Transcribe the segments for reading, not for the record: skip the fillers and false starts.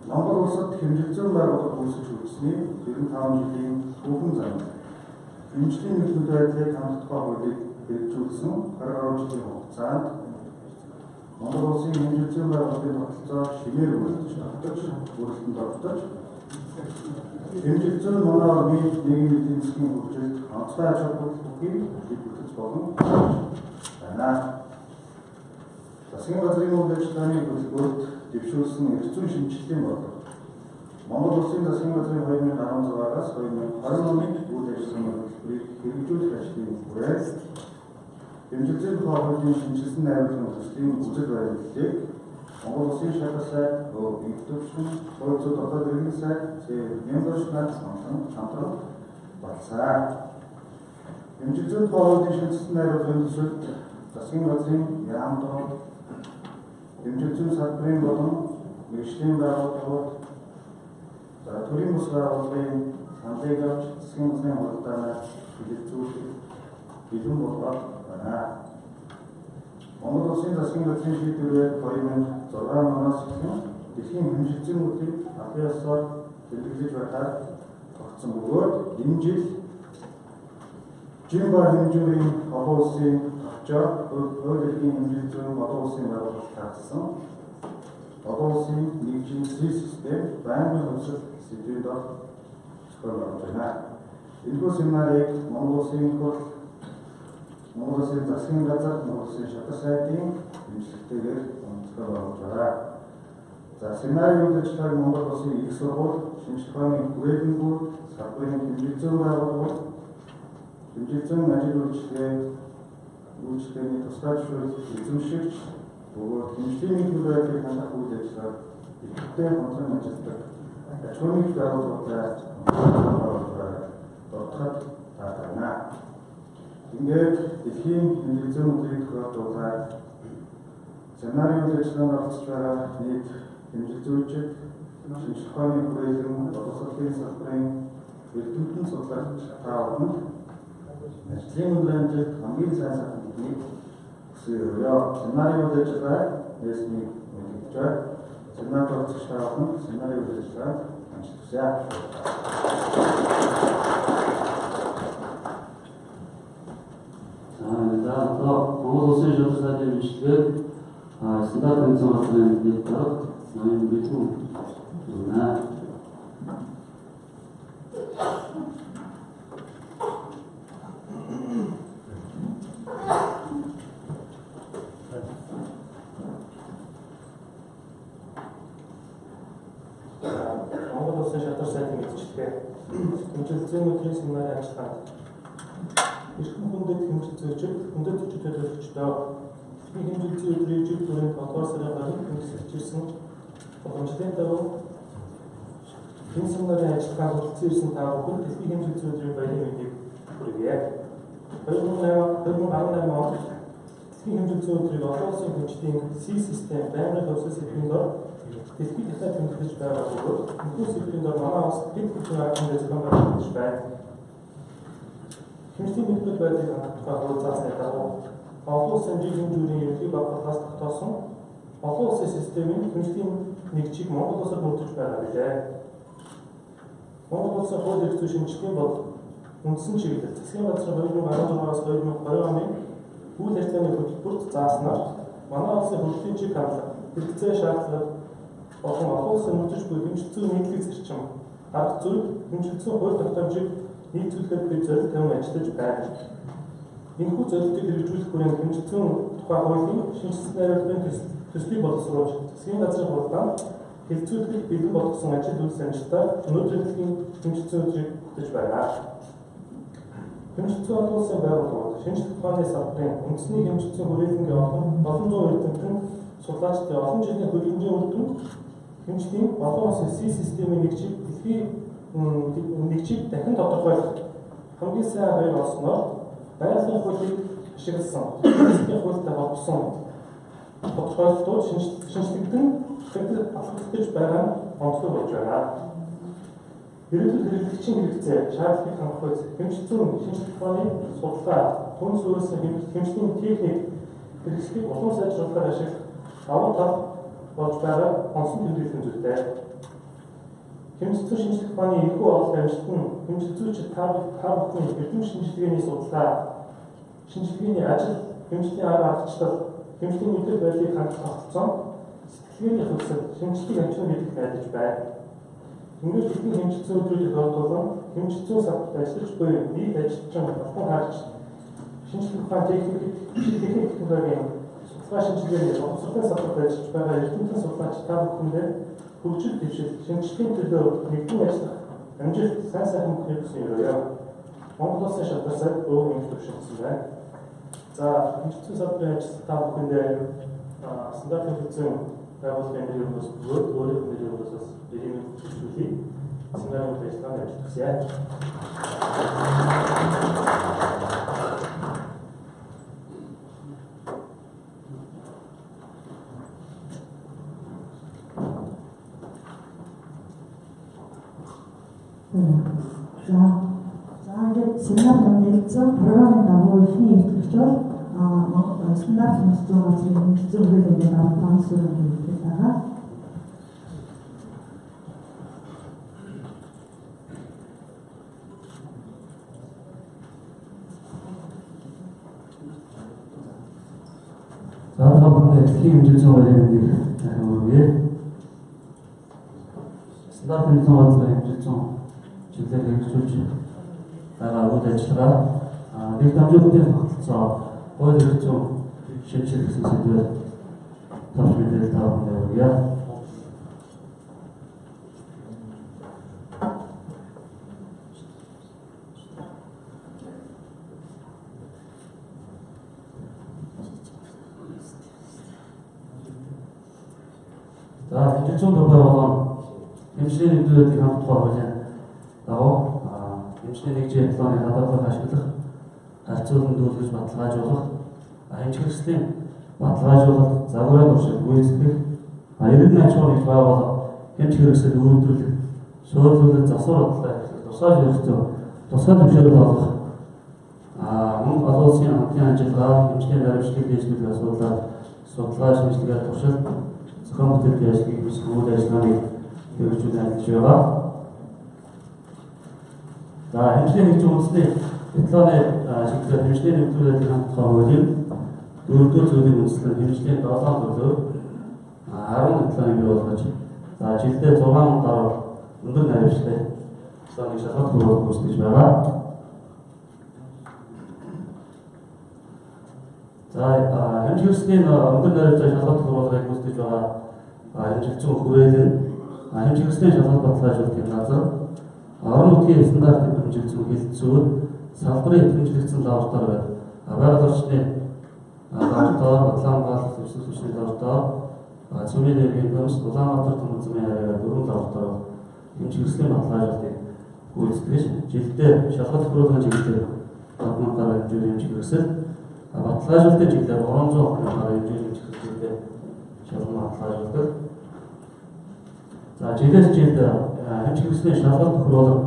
Монгол улсад хэмжигдсэн байгууллага үүсгэж үлдсэний 95 жилийн түүхэн зам. Хэмжлийн нөхцөл байдлыг хангах хуулийг хэрэгжүүлсэн 20 гаруй жилийн хугацаанд Монгол улсын хэмжигдсэн байгууллагын тогтолцоо шинээр бүрэлдэхүүн тогтож хэмжигдсэн манай орны нийгмийн эдийн засгийн хөгжилд онцгой ач холбогдолтыг бүтэц болон байна. Засгийн газрын үйл ажиллагааны хөтөлбөрт дэвшүүлсэн эрх зүйн шинжилгээний бодлого Монгол улсын засгийн газрын 2016-аас 2020 оны үйл ажиллагааны хөтөлбөрийг хэрэгжүүлэх ажлын хүрээнд хэмжигдсэн хуулийн шинжилсэн найруулгын төслийн үзэл баримтлалыг Монгол улсын шалгалт сайд, институтын хууль зүйн дотоод иргэн сайд, Мянбашнаас хамтран батлсан. Хэмжигдсэн хуулийн шинжилсэн найруулгын төсөлд засгийн газрын яамд хэмжигдсэн салбарын болон мэргэжлийн байгууллагууд төрийн бус байгууллагын саналыг авч засгийн газрын хуралдаанаар хэлэлцүүлэх бэлэн болгоод байна. Монгол улсын засгийн газрын шийдвэрээр 2006 оноос эхлэн дэлхийн хэмжигдсэн үйлдвэрийг албан ёсоор тэмдэглэж байхаар тогтсон бөгөөд энэ жил Жинба хэмжүүрийн олон улсын товчоо хууль эрхийн хэмжигдсэн олон улсын байгууллагад таасан олон улсын нэгжийн систем байнгын хувьсэл сэдвийн дор зохион байна. Энэхүү семинарыг Монгол улсын хурал, Монгол улсын засгийн газар, Монгол улсын шалгалт сайдын хэмжлэгтэйгээр зохион байгуулж байгаа. За семинарын үйл ажиллагааг Монгол улсын их сургууль, шинжлэх ухааны хүрээлэн бүр, салбарын хэмжигдсэн байгууллагууд, хэмжигдсэн ажил үйлчлэгээний тусгай зөвшөөрөл эзэмшигч, бөгөөд хэмжлийн нөхцөл байдлыг хангах үйл ажиллагааг идэвхтэй хамтран ажилладаг аж ахуйн байгууллагуудаар дотоод таатана. Ингээд дэлхийн хэмжигдсэн үйлдвэрийг тохиолдуулаад семинарын үйл ажиллагаанд оролцож байгаа нийт хэмжигзүүлчид, шинжлэх ухааны хүрээлэн, боловсролын салбарын эрдэмтэн судлаач та бүхэнд ажлын үйл ажиллагаанд хамгийн сайн сайхныг хүсье. Семинарын үйл ажиллагааг нэсний мэдээлж семинарт оролцож та бүхэнд семинарын үйл ажиллагааг амжилт хүсье. За Монгол улсын шалгалт сайдын хэмжлэгээр стандарт хэмжээ газрын дэд дарга ноён бэлгүүн байна. Монгол улсын шалгалт сайдын мэдчилгээ хэмжигдсэн үйлдвэрийн семинарын ажиллагаанд эрхэм хүндэт хэмжигзүүлчид, хүндэт хүчтэй төлөвлөгчдөө хэмжигдсэн үйлдвэрийн жил бүрийн 7 сарын 20-нд хэрэгжүүлсэн боломжтой дагуу энэ семинарын ажиллагаанд хүрэлцэн ирсэн та бүхэнд дэлхийн хэмжигдсэн үйлдвэрийн баярын мэндийг хүргье. 2018 онд дэлхийн хэмжигдсэн үйлдвэрийг олон улсын хэмжлийн систем байнгын хувьсэл сэдвийн дор дэлхийд дахиад тэмдэглэж байгаа бөгөөд энэхүү сэдвийн дор манай улс хэд хэдэн аргын зохион байгуулж байна. Хэмжлийн нөхцөл байдлыг хангах тухай хууль заасны дагуу олон улсын жил хэмжүүрийн ерөнхий байгууллагаас тогтоосон олон улсын системийн хэмжлийн нэгжийг Монгол улсад бүрдэж байгаа билээ. Монгол улсын хууль эрх зүйн шинжилгээний бодлого үндсэн чиглэл засгийн газрын 2016-аас 2020 оны үйл ажиллагааны хөтөлбөрт зааснаар манай улсын хөгжлийн чиг хандлага, хэрэгцээ шаардлага болон олон улсын нөхөж буй хэмжигдсэн нийтлэг зарчим, арга зүй, хэмжигдсэн хууль тогтоомжийг нийцүүлэхэд бид зорилт тавин ажиллаж байна. Энэхүү зорилтыг хэрэгжүүлэх хүрээнд хэмжигдсэн тухай хуулийн шинжилсэн найруулгын төслийг боловсруулж засгийн газрын хуралдаанд хэлэлцүүлэх бэлэн болгосон ажил үйлс амжилтаар өнөөдрийн дэлхийн хэмжигдсэн үйлдвэрийг бүтээж байна. Хэмжигдсэн олон улсын байгууллагууд, шинжлэх ухааны салбарын үндэсний хэмжигдсэн хүрээлэнгийн олон зуун эрдэмтэн судлаачдын олон жилийн хөлбөмбөгийн үр дүнд хэмжлийн олон улсын системийн нэгжийг дахин тодорхойлох хамгийн сайн байр олсноор байгалийн хуулийг ашигласан, эцгийн хуультай холбосон тодорхойлолтууд шинжлэгдэн алхагдаж байгаа нь онцлог болж байна. Хэрэглэл хэрэглэгчийн хэрэгцээ, шаардлагыг хангах үз, хэмжигдсэн шинжлэх ухааны судалгаа, түн суурьсан хэмжлийн техник хэрэгслийг улам сайжруулахаар ашиглах давуу тал болж байгаа онцлог тэмдэглэлийн зүйтэй. Хэмжлэзүү шинжилгээ ухааны энэхүү ололт амжилт нь хэмжлэзүүчид та бүхний эрдэм шинжилгээний судалгаа, шинжилгээний ажил, хэмжлэлийн арга аргачлал, хэмжлэлийн мэдээлэл байдлыг хангах тогтолцоо, сэтгэлгээний хувьсэл, шинжилгээг амжилтанд хийх найдаж байна. Ингээд бидний хэмжлэзүү өдрүүдийг олдуулан хэмжлэзүү салбарт ажиллаж буй нийт ажилчин батлан харж шинжилгээ ухааны техник технологийн судалгаа шинжилгээний боловсролын салбарт ажиллаж байгаа эрдэмтэн судлаач та бүхэндээ хөгжил дэвшил шинжилгээний төлөө нэгдэн ажиллах амжилт сайн сайхан бүхнийг хүсэн өрөөё. Монгол Улсын шалтгаан өвөг юм төвшөлсөн байна. За хэмжлэзүү салбарын ажил та бүхэндээ стандарт хэмжлэзүү байгууллагын нэрийг бас өөрийнхөө нэрийг бас ирэмж хүчилүүлээ. Стандарт ажиллагаанд ажилласан. За ингээд семинар нэлээд програмын дагуу ихний ихтгэж бол стандарт хэмжлэзүү газрын хэмжлэзүү хүрээлэнгийн авах суурь хийгдэж байгаа. За тавхан дэлхийн хэмжлэзүү хүрээлэнийг хариулъя. Стандарт хэмжлэзүү газрын хэмжлэзүү чиглэлээр хэрэгжүүлж байгаа үйл ажиллагаа нэг дамжуулалтын тогтолцоо хууль эрх зүйн шинжилгээ гэсэн сэдвээр тавч мэдээлэл та бүхэнд өгье. За хэмжлэзүүн төвөө болон хэмжлэлийн нэмэлтүүдийг хамтдаа хуулийн дагуу хэмжлэлийн нэгжийн планы хадгалах ашиглах харьцуулан дүүлгэж баталгаажуулах хэмжигчлийн баталгаажуулалт загварын туршид гүйцэтгэх иргэдийн аж ахуйн нэгж байгуулах хэмжих хэрэгсэл үйлдвэрлэх шуурлуулалт засвар бодлоо эрхлэх тусгай хэрэгцээ тусгай төвшөөрөл олох мөн олон улсын хамтын ажиллагаа хэмжлэлийн наривчлалыг дэвшүүлэх асуудлаар судалгаа шинжилгээ туршилт зохион бүтээлийн ажлыг бүсгүй үйл ажиллагааны хэрэгжүүлэн ажиллаж байгаа. За хэмжлэлийн нэгж үндэсний дипломны чиглэлээр хэмжлэлийн нэмэлтүүдийн хамтдаа хуулийн 4-р зүйлийг үндэслэн хэмжлэлийн 7 төрлөөр 10 дипломыг бий болгож за жилдээ 6,000 гаруй өндөр наривчлалын дипломыг шалгалт хурууг гүйцэтгэж байгаа. За хэмжигчлийн өндөр наривчлалын шалгалт хуруугыг гүйцэтгэж байгаа хэмжигчийн хүрээлэн хэмжигчлийн шалгалт баталгаажуулалтын газар орон нутгийн стандарт хэмжигчийн хэлэлцүүд салбарын хэмжигдсэн лаборатори байгаль орчны лаборатори Батлангал зөвшөөрөл хүчний лаборатори цөмийн энергийн хөмс Улаанбаатар төмөрзмийн харьяа 4 лаборатори хэмжигчлийн баталгаажуулалтыг гүйцэтгэж жилдээ шалгалт хуруугийн чиглэлээр 10,000 гаруй хэмжээний хэмжиг хэрэгсэл баталгаажуулалтын чиглэлээр 300 гаруй хэмжээний хэмжиг хэрэгсэлтэй шалгалт баталгаажуулдаг. За жилээс жилд хэмжих хэрэгслийн шалгалт хурууг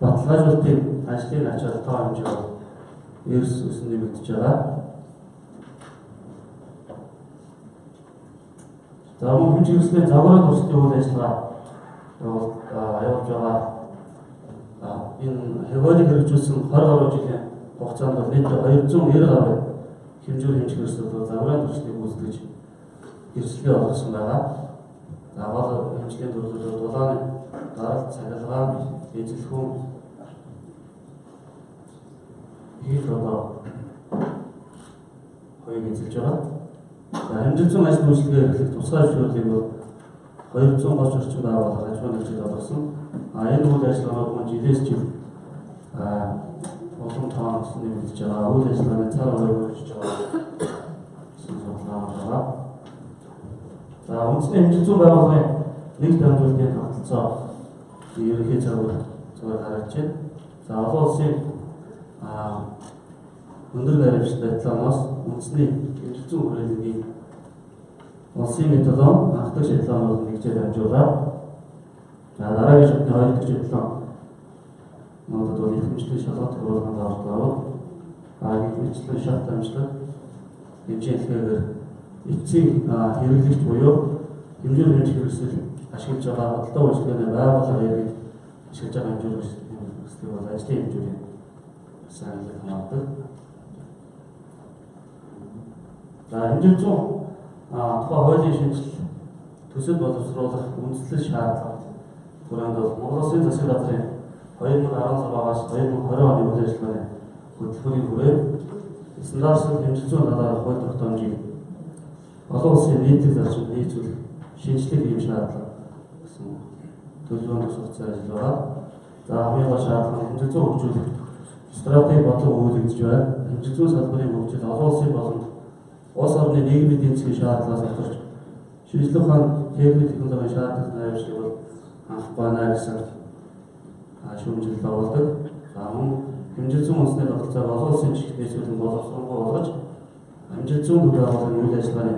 баталгаажуулалтын ажлын ачаал тоо хэмжээ бол эрс өсөн нэмэгдэж байгаа. За мөн хэмжих хэрэгслийн загварын туршилтын үйл ажиллагаа явуулж байгаа. Энэ хавьяалыг хэрэгжүүлсэн 20 гаруй жилийн хугацаанд бол нийт 290 гаруй хэмжүүр хэмжих хэрэгсэл загварын туршилтыг гүйцэтгэж хэрэгслээ олгосон байгаа. За гол хэмжлэлийн төрлүүд дулааны даралт, цахилгаан, эзэлхүүн хийх хоёрыг эзэлж байгаа. За хэмжигдсэн ажил үйлчлэгээ эрхлэх тусгай зөвшөөрлийг бол 230 орчим байгууллага аж ахуйн нэгжид олгосон. Энэ үйл ажиллагааг мөн жилээс жил улам тоон өсөн нэмэгдэж байгаа. Үйл ажиллагааны цар хувийг өргөжж байгаа гэсэн судалгаа байна. За үндэсний хэмжигдсэн байгууллагын нэг дамжуулалтын тогтолцоо ерөнхий зүгээр харагдаж байна. За олон улсын өндөр наривчлалтай талаас үндэсний хэмжигдсэн хүрээлэнгийн улсын диплом анх дахь дипломыг нэгжээр дамжуулаад дараагийн шатны хоёр дахь диплом нотод бол хэмжлэлийн шалгалт хурууганд ордог. Хэмжлэлийн шат дамжлал хэмжээлгээр эцсийн хэрэглэгч буюу хэмжүүр хэмжих хэрэгсэл ашиглаж байгаа бодлого үйлчлэгээний байгууллага аягийг ашиглаж байгаа хэмжүүр хэрэгслийг бол ажлын хэмжүүрийн сайн хамаардаг. За хэмжээ 100 тухайн хуулийн шинжилэл төсөл боловсруулах үндэслэл шаардлага хүрээнд бол Монгол Улсын засгийн газрын 2016-аас 2020 оны үйл ажиллагааны хөтөлбөрийн хүрээнд стандарт хэмжээ 100 талаарх хууль тогтоомжийг олон улсын нийтлэг зарчимд нийцүүлэх шинжилгээ хийх шаардлага гэсэн төлөвлөгөөнд тусгацсан ажил байгаа. За хамгийн гол шаардлага хэмжээ 100 хөгжүүлэх стратеги бодлого өгүүлэгдэж байна. Хэмжээ 100 салбарын хөгжил олон улсын болон улс орны нийгмийн эдийн засгийн шаардлагаас авчирч шинжлэх ухааны техник технологийн шаардлагын найршлыг бол анх байна гэсэн шүүмжлэл байгуулдаг. За мөн хэмжээ 100 үндэсний тогтолцоог олон улсын жишг нийцүүлэн боловсруулах болгож хэмжээ 100 төв байгууллагын үйл ажиллагааны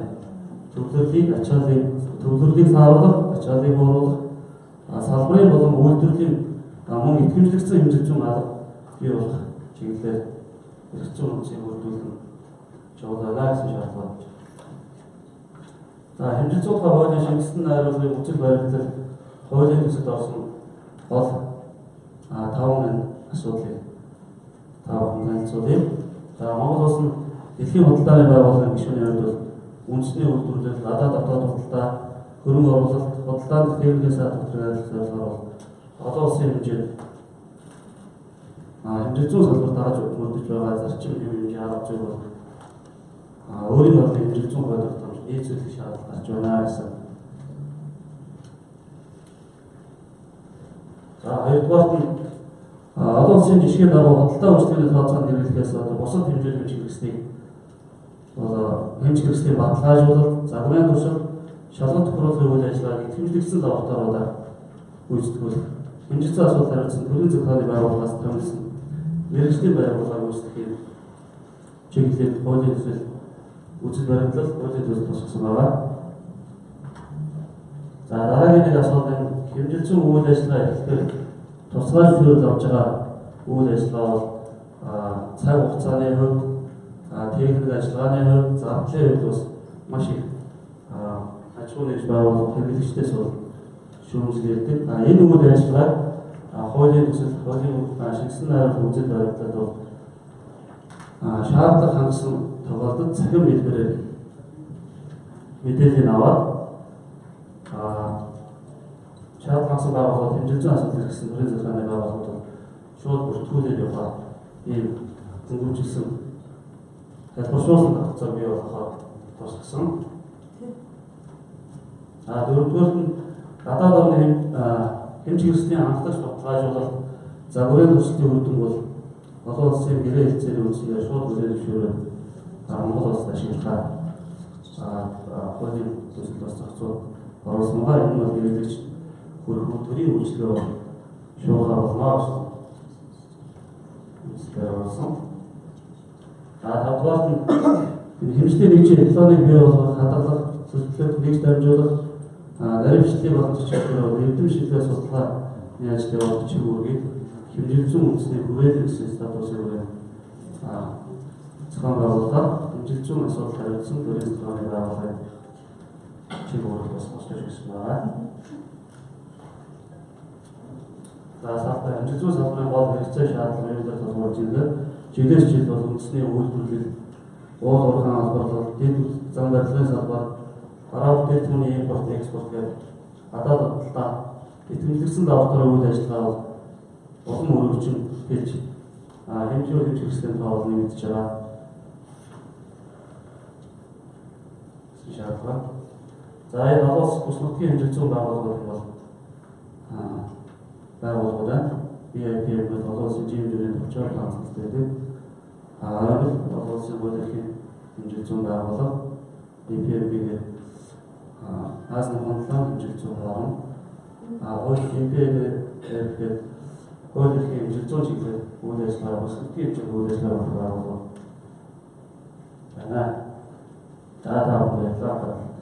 төвлөрлийг сааруулах, ачааллыг бууруулах, салбарын болон үйлдвэрлэлийн мөн итгэмжлэгдсэн хэмжээ 100 алга бий болох чиглэлээр хэрэгцээ үнцийг бүрдүүлэн явуулаа гэсэн шаардлага. За хэмжээ 100 тухай хуулийн шинжилсэн найруулгын хүчил баримтлал хуулийн төсөлд орсон гол 5 асуудлыг танилцуулъя. За Монгол улс нь дэлхийн худалдааны байгууллагын гишүүний хувьд бол үндэсний үйлдвэрлэл, гадаад дотоод худалдаа, хөрөнгө оруулалт, худалдаанд техникийн саатгуулах зорилгоор олон улсын хэмжээнд хэмжээ 100 салбарт дааж мөрдөж байгаа зарчим хэмжээ авч байгаа бол өөрийн бодлого хэмжээ 100 хууль тогтоомж нийцүүлэх шаардлага гарч байна гэсэн. За хоёрдугаарт нь олон улсын жишгийн дагуу худалдаа үйлчлэгээний тооцоонд хэрэглэхээс бусад хэмжээний хэмжих хэрэгслийг хэмжих хэрэгслийн баталгаажуулалт, загварын туршилт, шалгалт тохируулгын үйл ажиллагааг итгэмжлэгдсэн лабораториудаар гүйцэтгүүлэх, хэмжигдсэн асуудал хариуцсан төрийн захиргааны байгууллагаас томилсон мэргэжлийн байгууллагаар үүсгэхийн чиглэлээр хуулийн төсөл үзэл баримтлал хуулийн төсөл тусгасан байгаа. За дараагийн нэг асуудал нь хэмжигдсэн үйл ажиллагаа эрхлэхээр тусгай зөвшөөрөл авч байгаа үйл ажиллагаа бол цаг хугацааны хувьд техник ажиллагааны хувьд зардлын хувьд бас маш их аж ахуйн нэгж байгууллага хэрэглэгчдээс бол шүүмжлэлдэг. Энэ үйл ажиллагааг хуулийн төсөл, хуулийн шинжилсэн найруулгын үзэл баримтлалд бол шаардлага хангасан тохиолдолд цахим хэлбэрээр мэдээлэл аваад шаардлага хангасан байгууллагууд хэмжээ 100 асуудал хэрэгсэн төрийн захиргааны байгууллагууд бол шууд бүртгүүлээд явах ийм зөнгөвжилсэн тайлбаршуулсан тогтолцоо бий болохоор тусгасан. Дөрөвдүгээрт нь гадаад орны хэмжих хэрэгслийн анхдагч баталгаажуулалт загварын төслийн үр дүн бол олон улсын гэрээ хэлцээний үндэслэлээр шууд хүлээн зөвшөөрөөд Монгол улсад ашиглахаар хуулийн төсөлд бас зохицуулт оруулсан байгаа. Энэ бол хэрэглэгч хөрөх төрийн үйлчлэгээ бол шуурхаа болно гэсэн үндэслэлээр оруулсан. Тавдугаарт нь хэмжлэлийн нэгжийн дипломыг бий болгох, хадгалах, зөвлөлт нэгж дамжуулах, наривчлалыг болон зохицуулах, эрдэм шийдлээ судалгааны ажлыг явуулах чиг үүргийг хэмжигдсэн үндэсний хүрээлэн гэсэн статусын хүрээнд зохион байгуулалт хэмжигдсэн асуудал хариуцсан төрийн захиргааны байгууллагын чиг үүрэг бас босгож өгсөн байна. За салбар хэмжигдсэн салбарын гол хэрэгцээ шаардлага юугаар тулгуурлаж ирдэг. Жилээс жил бол үндэсний үйлдвэрлэл, уул уурхайн албарлал, дэд зам барилгын салбар, гараа бүтээл түүний импорт, экспорт гэх гадаад худалдаа итгэмжлэгдсэн лабораторийн үйл ажиллагаа бол улам өргөжин хэлж хэмжээ хэрэгслийн тоол нэмэгдэж байгаа. Шаардлага. За энэ олон улс бус нутгийн хэмжээ 100 байгууллагууд бол байгууллагууд байна. BIP бол олон улсын хэмжээний төвчээр хангалттай байдаг. Олон улсын хуулийн хэмжээ 100 байгууллага BIP-ийг Азийн хандлага хэмжээ 100 орно. Хуулийн BIP-ийг хуулийн хэмжээ 100 чиглэлээр үйл ажиллагаа бус нутгийн хэмжээний үйл ажиллагаа байгууллага байна. Дата баярлалаа.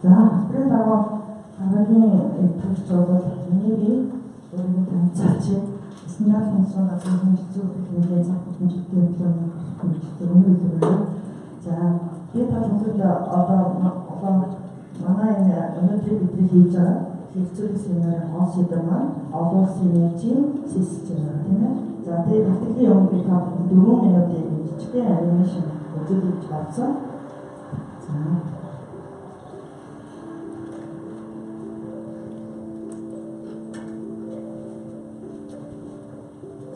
За, април 10 дараагийн төвч зурвал миний өөрийн цаачаа стандарт хэмжээнд хэмжүүлэх нэлээд захын хэмжээтэй хэмжээтэй байна. За би талбарт одоо манай энэ өнөөдөр бидний хийж байгаа хэлцүүлэх семинарын гол сэдэв маань олон улсын нийтийн систем тийм ээ. За тэгээд нэвтрүүлгийн өмнө би та 4 минутын жижигхэн анимашн үзүүлж гаргасан.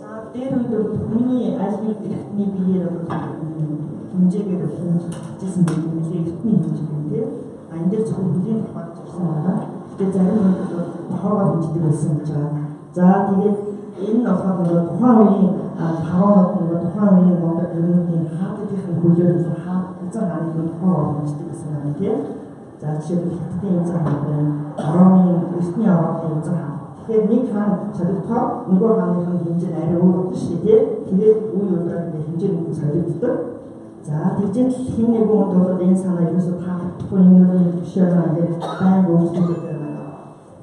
За дээр үед хүний аль нэг эртний биеэр хэмжээгээр хэмжижсэн байх юм лээ эртний хэмжээ. Энэ дээр зөвхөн бүлийн тухайд зурсан байна. Тэгээд зарим нь тохоогоор хэмждэг байсан гэж байгаа. За тэгээд энэ болохоор тухайн үеийн таваанууд тухайн үеийн монгол гэрнүүдийн хаалтын хөлөөр хязгаар хааны тохоогоор хэмждэг байсан байна тийм. За жишээлбэл хятадын язгар хаан байна. Ромын эртний ордын язгар хаан. Тэгэхээр нэг хаан солигдохоор нөгөө хааныхын хэмжээ арай өөр болно шүү дээ. Тэгээд үе удаад хэмжээ нь солигддог. За тэгжээд хин нэг хүнд бол энэ санаа ерөөсөө таахгүй юм биш байна гэж байн өөрчлөлт байна.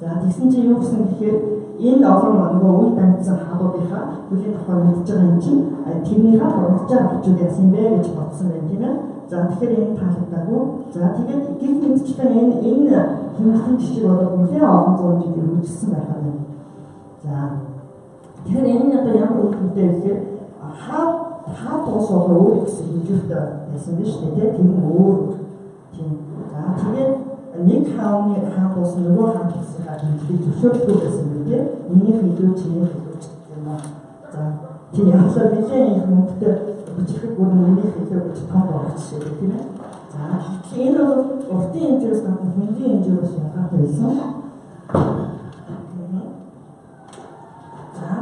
За тэгсэн чинь юу гэсэн гэхээр энэ олон нөгөө үе дамжсан хаалуудынхаа бүлийн тухай мэдж байгаа юм чинь тэрнийхээ бургаж байгаа очууд яасан бэ гэж бодсон байна тийм ээ. За тэгэхээр энэ таалагдаагүй. За тэгээд гих мэдчлэн энэ хэмжлийн жишээ болоод нэлээд олон зуун жил үргэлжилсэн байх юм. За тэгэхээр энэ одоо ямар үгтэй гэхээр хаа тоос өөр гэсэн хэмжээтэй байсан биз дээ тийм өөр тийм. За тэгээд нэг хааны хаан тоос нөгөө хаан тоосынхаа хэмжлийг зөвшөөрөхгүй байсан юм тийм. Миний хэлүү чиний хэлүү юм аа. За тийм ясаа билийн их мөнгөтэй бичих бүр миний хэлүү гэж том болчихсон тийм ээ. За энэ бол уртын хэмжээс гадна хүндийн хэмжээс ялгаатай байсан.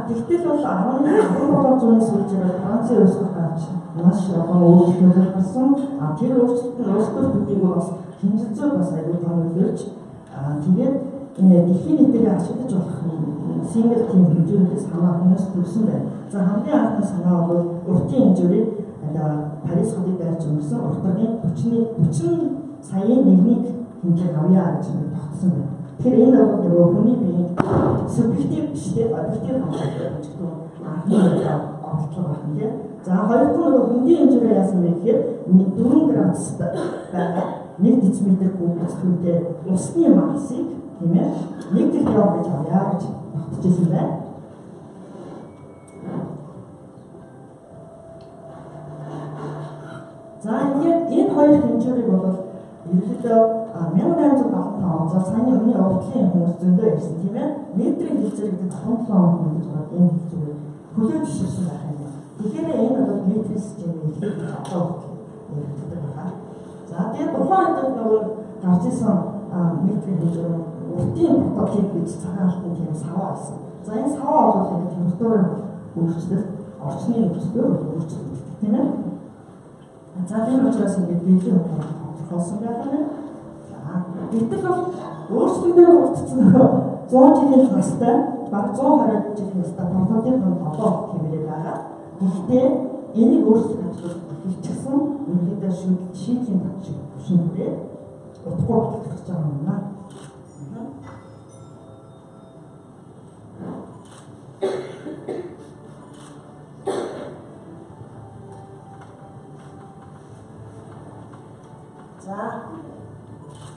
Тэгтэл бол 18 зууны сүүлчээр Францын улсад гарч маш олон өөрчлөлт гарсан. Тэр өөрчлөлт нь өөрсдөө төдийг бас хэмжилцээ бас аюул том үлдэж тэгээд дэлхийн нийтээр ашиглаж болох сингл тим хэмжүүрээс хамаа хүмүүс төрсөн байна. За хамгийн анхны санаа бол уртын хэмжүүрийг Парис хотыг дайрч өнгөрсөн уртны 40 саяын нэгнийг хэмжээг авъя гэж тогтсон байна. Тэгэхээр энэ бол нөгөө хүний биеийн субъектив биш тийм объектив онцлог байна тийм. За хоёр дахь нь хүндийн хэмжээ яасан бэ гэхээр 4 градусд байгаа 1 дециметр куб хүнтэй усны массыг тийм ээ 1 кг гэж авъя гэж тогтчихсон байна. За ингээд энэ хоёр хэмжээг бол ерөнхийдөө 1875 онд саяны өмнө уртлын хүмүүс зөндөө ирсэн тийм ээ. Метрийн хэлцээр гэдэг 7 он гэж байна. Энэ хэлцээр хөлөө жишэрсэн байх юм. Тэгэхээр энэ бол метрийн системийн хэлхийг одоо ярьдаг байна. За тэгээд тухайн үед нөгөө гарч исэн метрийн хэлцээр уртын прототип гэж цагаан алтан тийм саваа байсан. За энэ саваа бол ингэ температурын өөрчлөлт, орчны нөхцөлөөр өөрчлөлт тийм ээ. За тийм учраас ингэ биеийн болсон байх нь. Гэтэл бол өөрсдөө урдсан 100 жилийн настай баг 120 жилийн настай прототип нь одоо хэмээх байгаа. Гэхдээ энийг өөрсдөө хичсэн үнэхээр шийдлийн батчиг шинээр утгагүй батлах гэж байгаа юм байна.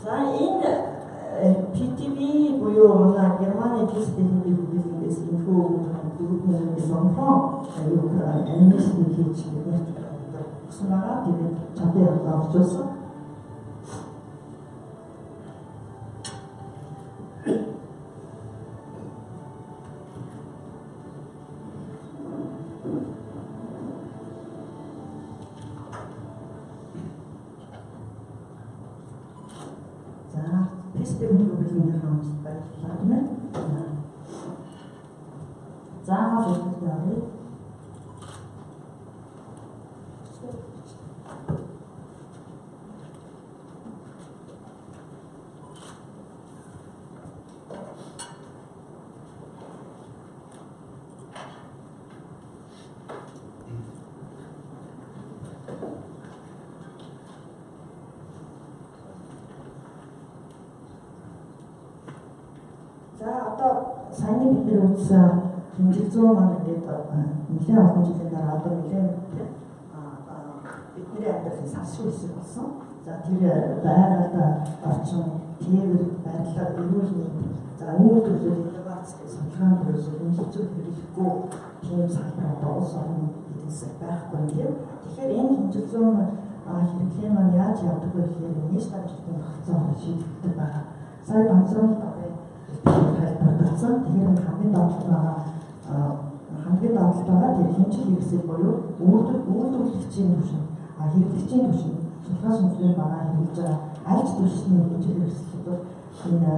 За энэ PTB буюу манай Германы техникийн хэлбэрээс инфо дөрөвний сонхон анимашн хийж байгаа. Тэгээд чадвар авчирсан. За одоо саяны бид нэр үзсэн хэмжигзүү маань ингээд нэлээд олон жилийн дараа одоо нэлээд бидний амьдралын салшгүй хэсэг болсон. За тэр байгаль орчин тээвэр байрлал эрүүл мэнд за үйлдвэрлэл инновац гэх судалгааны төрөлсөөр хэмжигзүү хэрэггүй тийм салбар одоо улс орны эдийн засаг байхгүй юм. Тэгэхээр энэ хэмжигзүү хэрэглээ маань яаж явдаг вэ гэхээр нийт дамжуулалтын тогтолцоогоор шийдэгддэг байна. Сая банцрын хэлбэрсэн тэгэхээр хамгийн давталт байгаа тэр хэмжих хэрэгсэл буюу үйлдвэрлэгчийн түвшин хэрэглэгчийн түвшин судалгаа сүнслэг байгаа хэрэгж байгаа аль ч түвшний хэмжих хэрэгслүүд бол энэ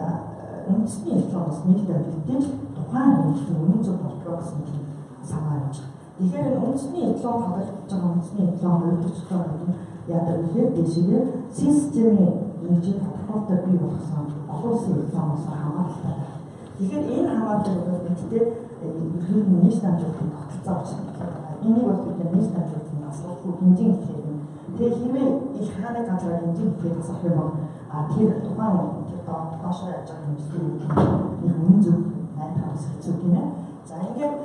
үндэсний хэлтгээс нийт дамжуулалтын тухайн хэмжих үнэн зөв болтгоо гэсэн тийм санаа явж байгаа. Тэгэхээр энэ үндэсний хэлтгөө хадгалж байгаа үндэсний хэлтгөө өөрчлөлтөөр яадаг гэхээр дэшигээр системийн хэмжээ тодорхойлолтой бий болгосон олон улсын хэлтгээс хамааралтай. Тэгэхээр энэ хамаарлал бол бидтэй ерөнхийдөө нийт дамжуулалтын тогтолцоо байна. Энийг бол бид нийт дамжуулалтын асуудал хэмжээ гэх юм. Тэгээ хэрвээ их хааны газар хэмжээ гэхэд асах юм бол тэр тухайн тэр доошоо яаж байгаа хэмжээ үнэн зөв найдварлах хэцүү тийм ээ. За ингээд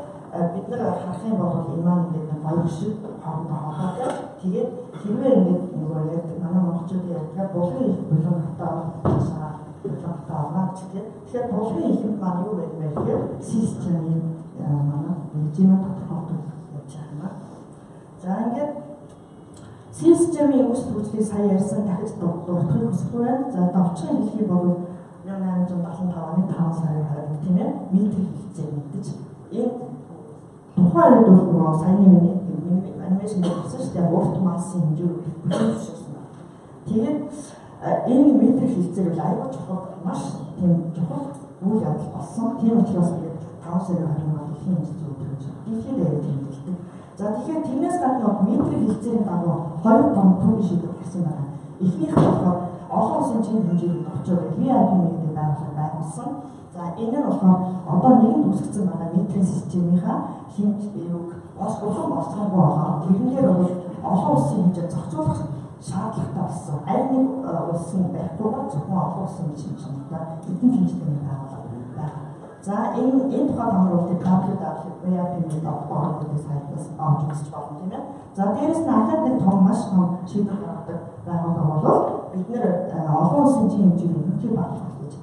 бид нар харах юм бол энэ маань ингээд хоёр шиг хоорондоо холбоотой. Тэгээд хэрвээ ингээд нөгөө яг манай монголчуудын яг булгын их болон хатаа тэгэхээр булгын ихэнд маань юу байх вэ гэхээр системийн манай хэмжээний тодорхойлолт явж байгаа. За ингээд системийн үс төслийг сая ярьсан дахиж дурдахыг хүсэхгүй байна. За довчхон хэлхий бол 1875 оны 5 сарын 20 тийм ээ метрик хэлцээ мэдээж энэ тухайн үед бол саяны анимашн гэсэн чинь урт массын хэмжээ бүжигдсэн байна. Тэгээд энэ метрик хэлцээр бол аюул чухал маш тийм чухал үйл явдал болсон. Тийм учраас ингээд 5 сарын 20-нд дэлхийн хэмжээ өдрөж дэлхийд аяг тэмдэглэдэг. За тэгэхээр тэрнээс гадна метрик хэлцээрийн дагуу хоёр том түүх шийдвэр гарсан байна. Эхнийх болохоор олон улсын чин хэмжээний төвчөөр VIP мэгтэй байгуулсан. За энэ нь болохоор одоо нэгэн үүсгэсэн байгаа метрийн системийнхаа хэмжээг бас улам болцоогүй байгаа. Тэрнээр бол олон улсын хэмжээ зохицуулах шаардлагатай болсон. Аль нэг улсын байхгүйгээр зөвхөн олон улсын хэмжээтэй эдийн хэмжээний байгууллага байна. За энэ тухайд хамруулалтыг WWF-ийн доогооруудын сайтаас авч үзэж болно тийм ээ. За дээрэс нь ахад нэг том маш том шийдвэр гаргадаг байгууллага бол бид нэр олон улсын хэмжээний хэмжээ багтаах гэж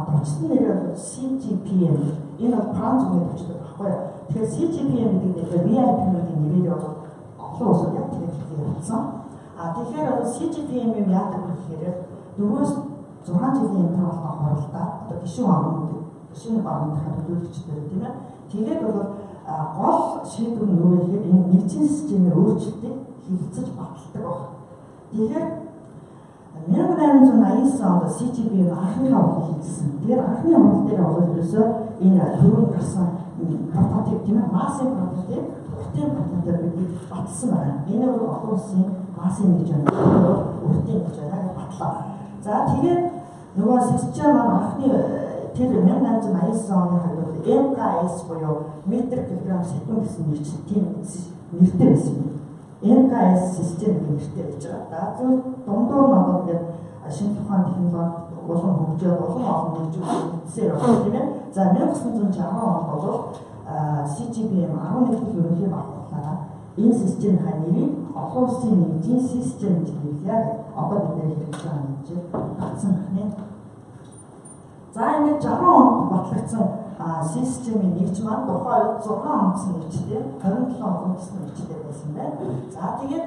дурчсан нэр бол CGPM. Энэ бол Франц үгийн төвчтэй байхгүй юу? Тэгэхээр CGPM гэдэг нь VIP-ийн нэрээр бол олон улсад яг тэгээд хэлсэн. Тэгэхээр CGPM-ийн яадаг вэ гэхээр 4-6 жилийн интервалтай хоорондоо одоо гишүүн багуудын төлөөлөгчдөр тийм ээ. Тэгээд бол гол шийдвэр нь юу вэ гэхээр энэ нэгжийн системийн өөрчлөлтийг хилцэж баталдаг байна. Тэгэхээр 1889 онд CGPM анхныхаа уралдыг хийсэн. Тэгэхээр анхны уралд дээр бол ерөөсөө энэ түрүүн гарсан прототип тийм ээ массын прототип, уртын прототип гэдгийг баталсан байна. Энэ бол олон улсын массын гэж байна. Уртын гэж байна гэж батлаа. За тэгээд нөгөө систем анхны тэр 1889 оны хойд МКС буюу метр килограмм секунд гэсэн нэрчил тийм нэртэй байсан юм. МКС систем гэх нэртэй байж байгаа. За дундуур нь одоо ингээд шинэ тухайн технологи улам хөгжөө олон хөгжүүлсээр байна тийм ээ. За 1960 онд бол CGPM 11 дэх ерөнхий байгууллагаараа энэ системийн нэрийг олон улсын нэгжийн систем гэж нэрлэе. Одоо бид нэр хэрэгж байгаа нэрээр батсан байна. За ингээд 60 онд батлагдсан системийн нэгж маань тухайн үед 6 онгоцны нэгжтэй 27 онгоцны нэгжтэй байсан байна. За тэгээд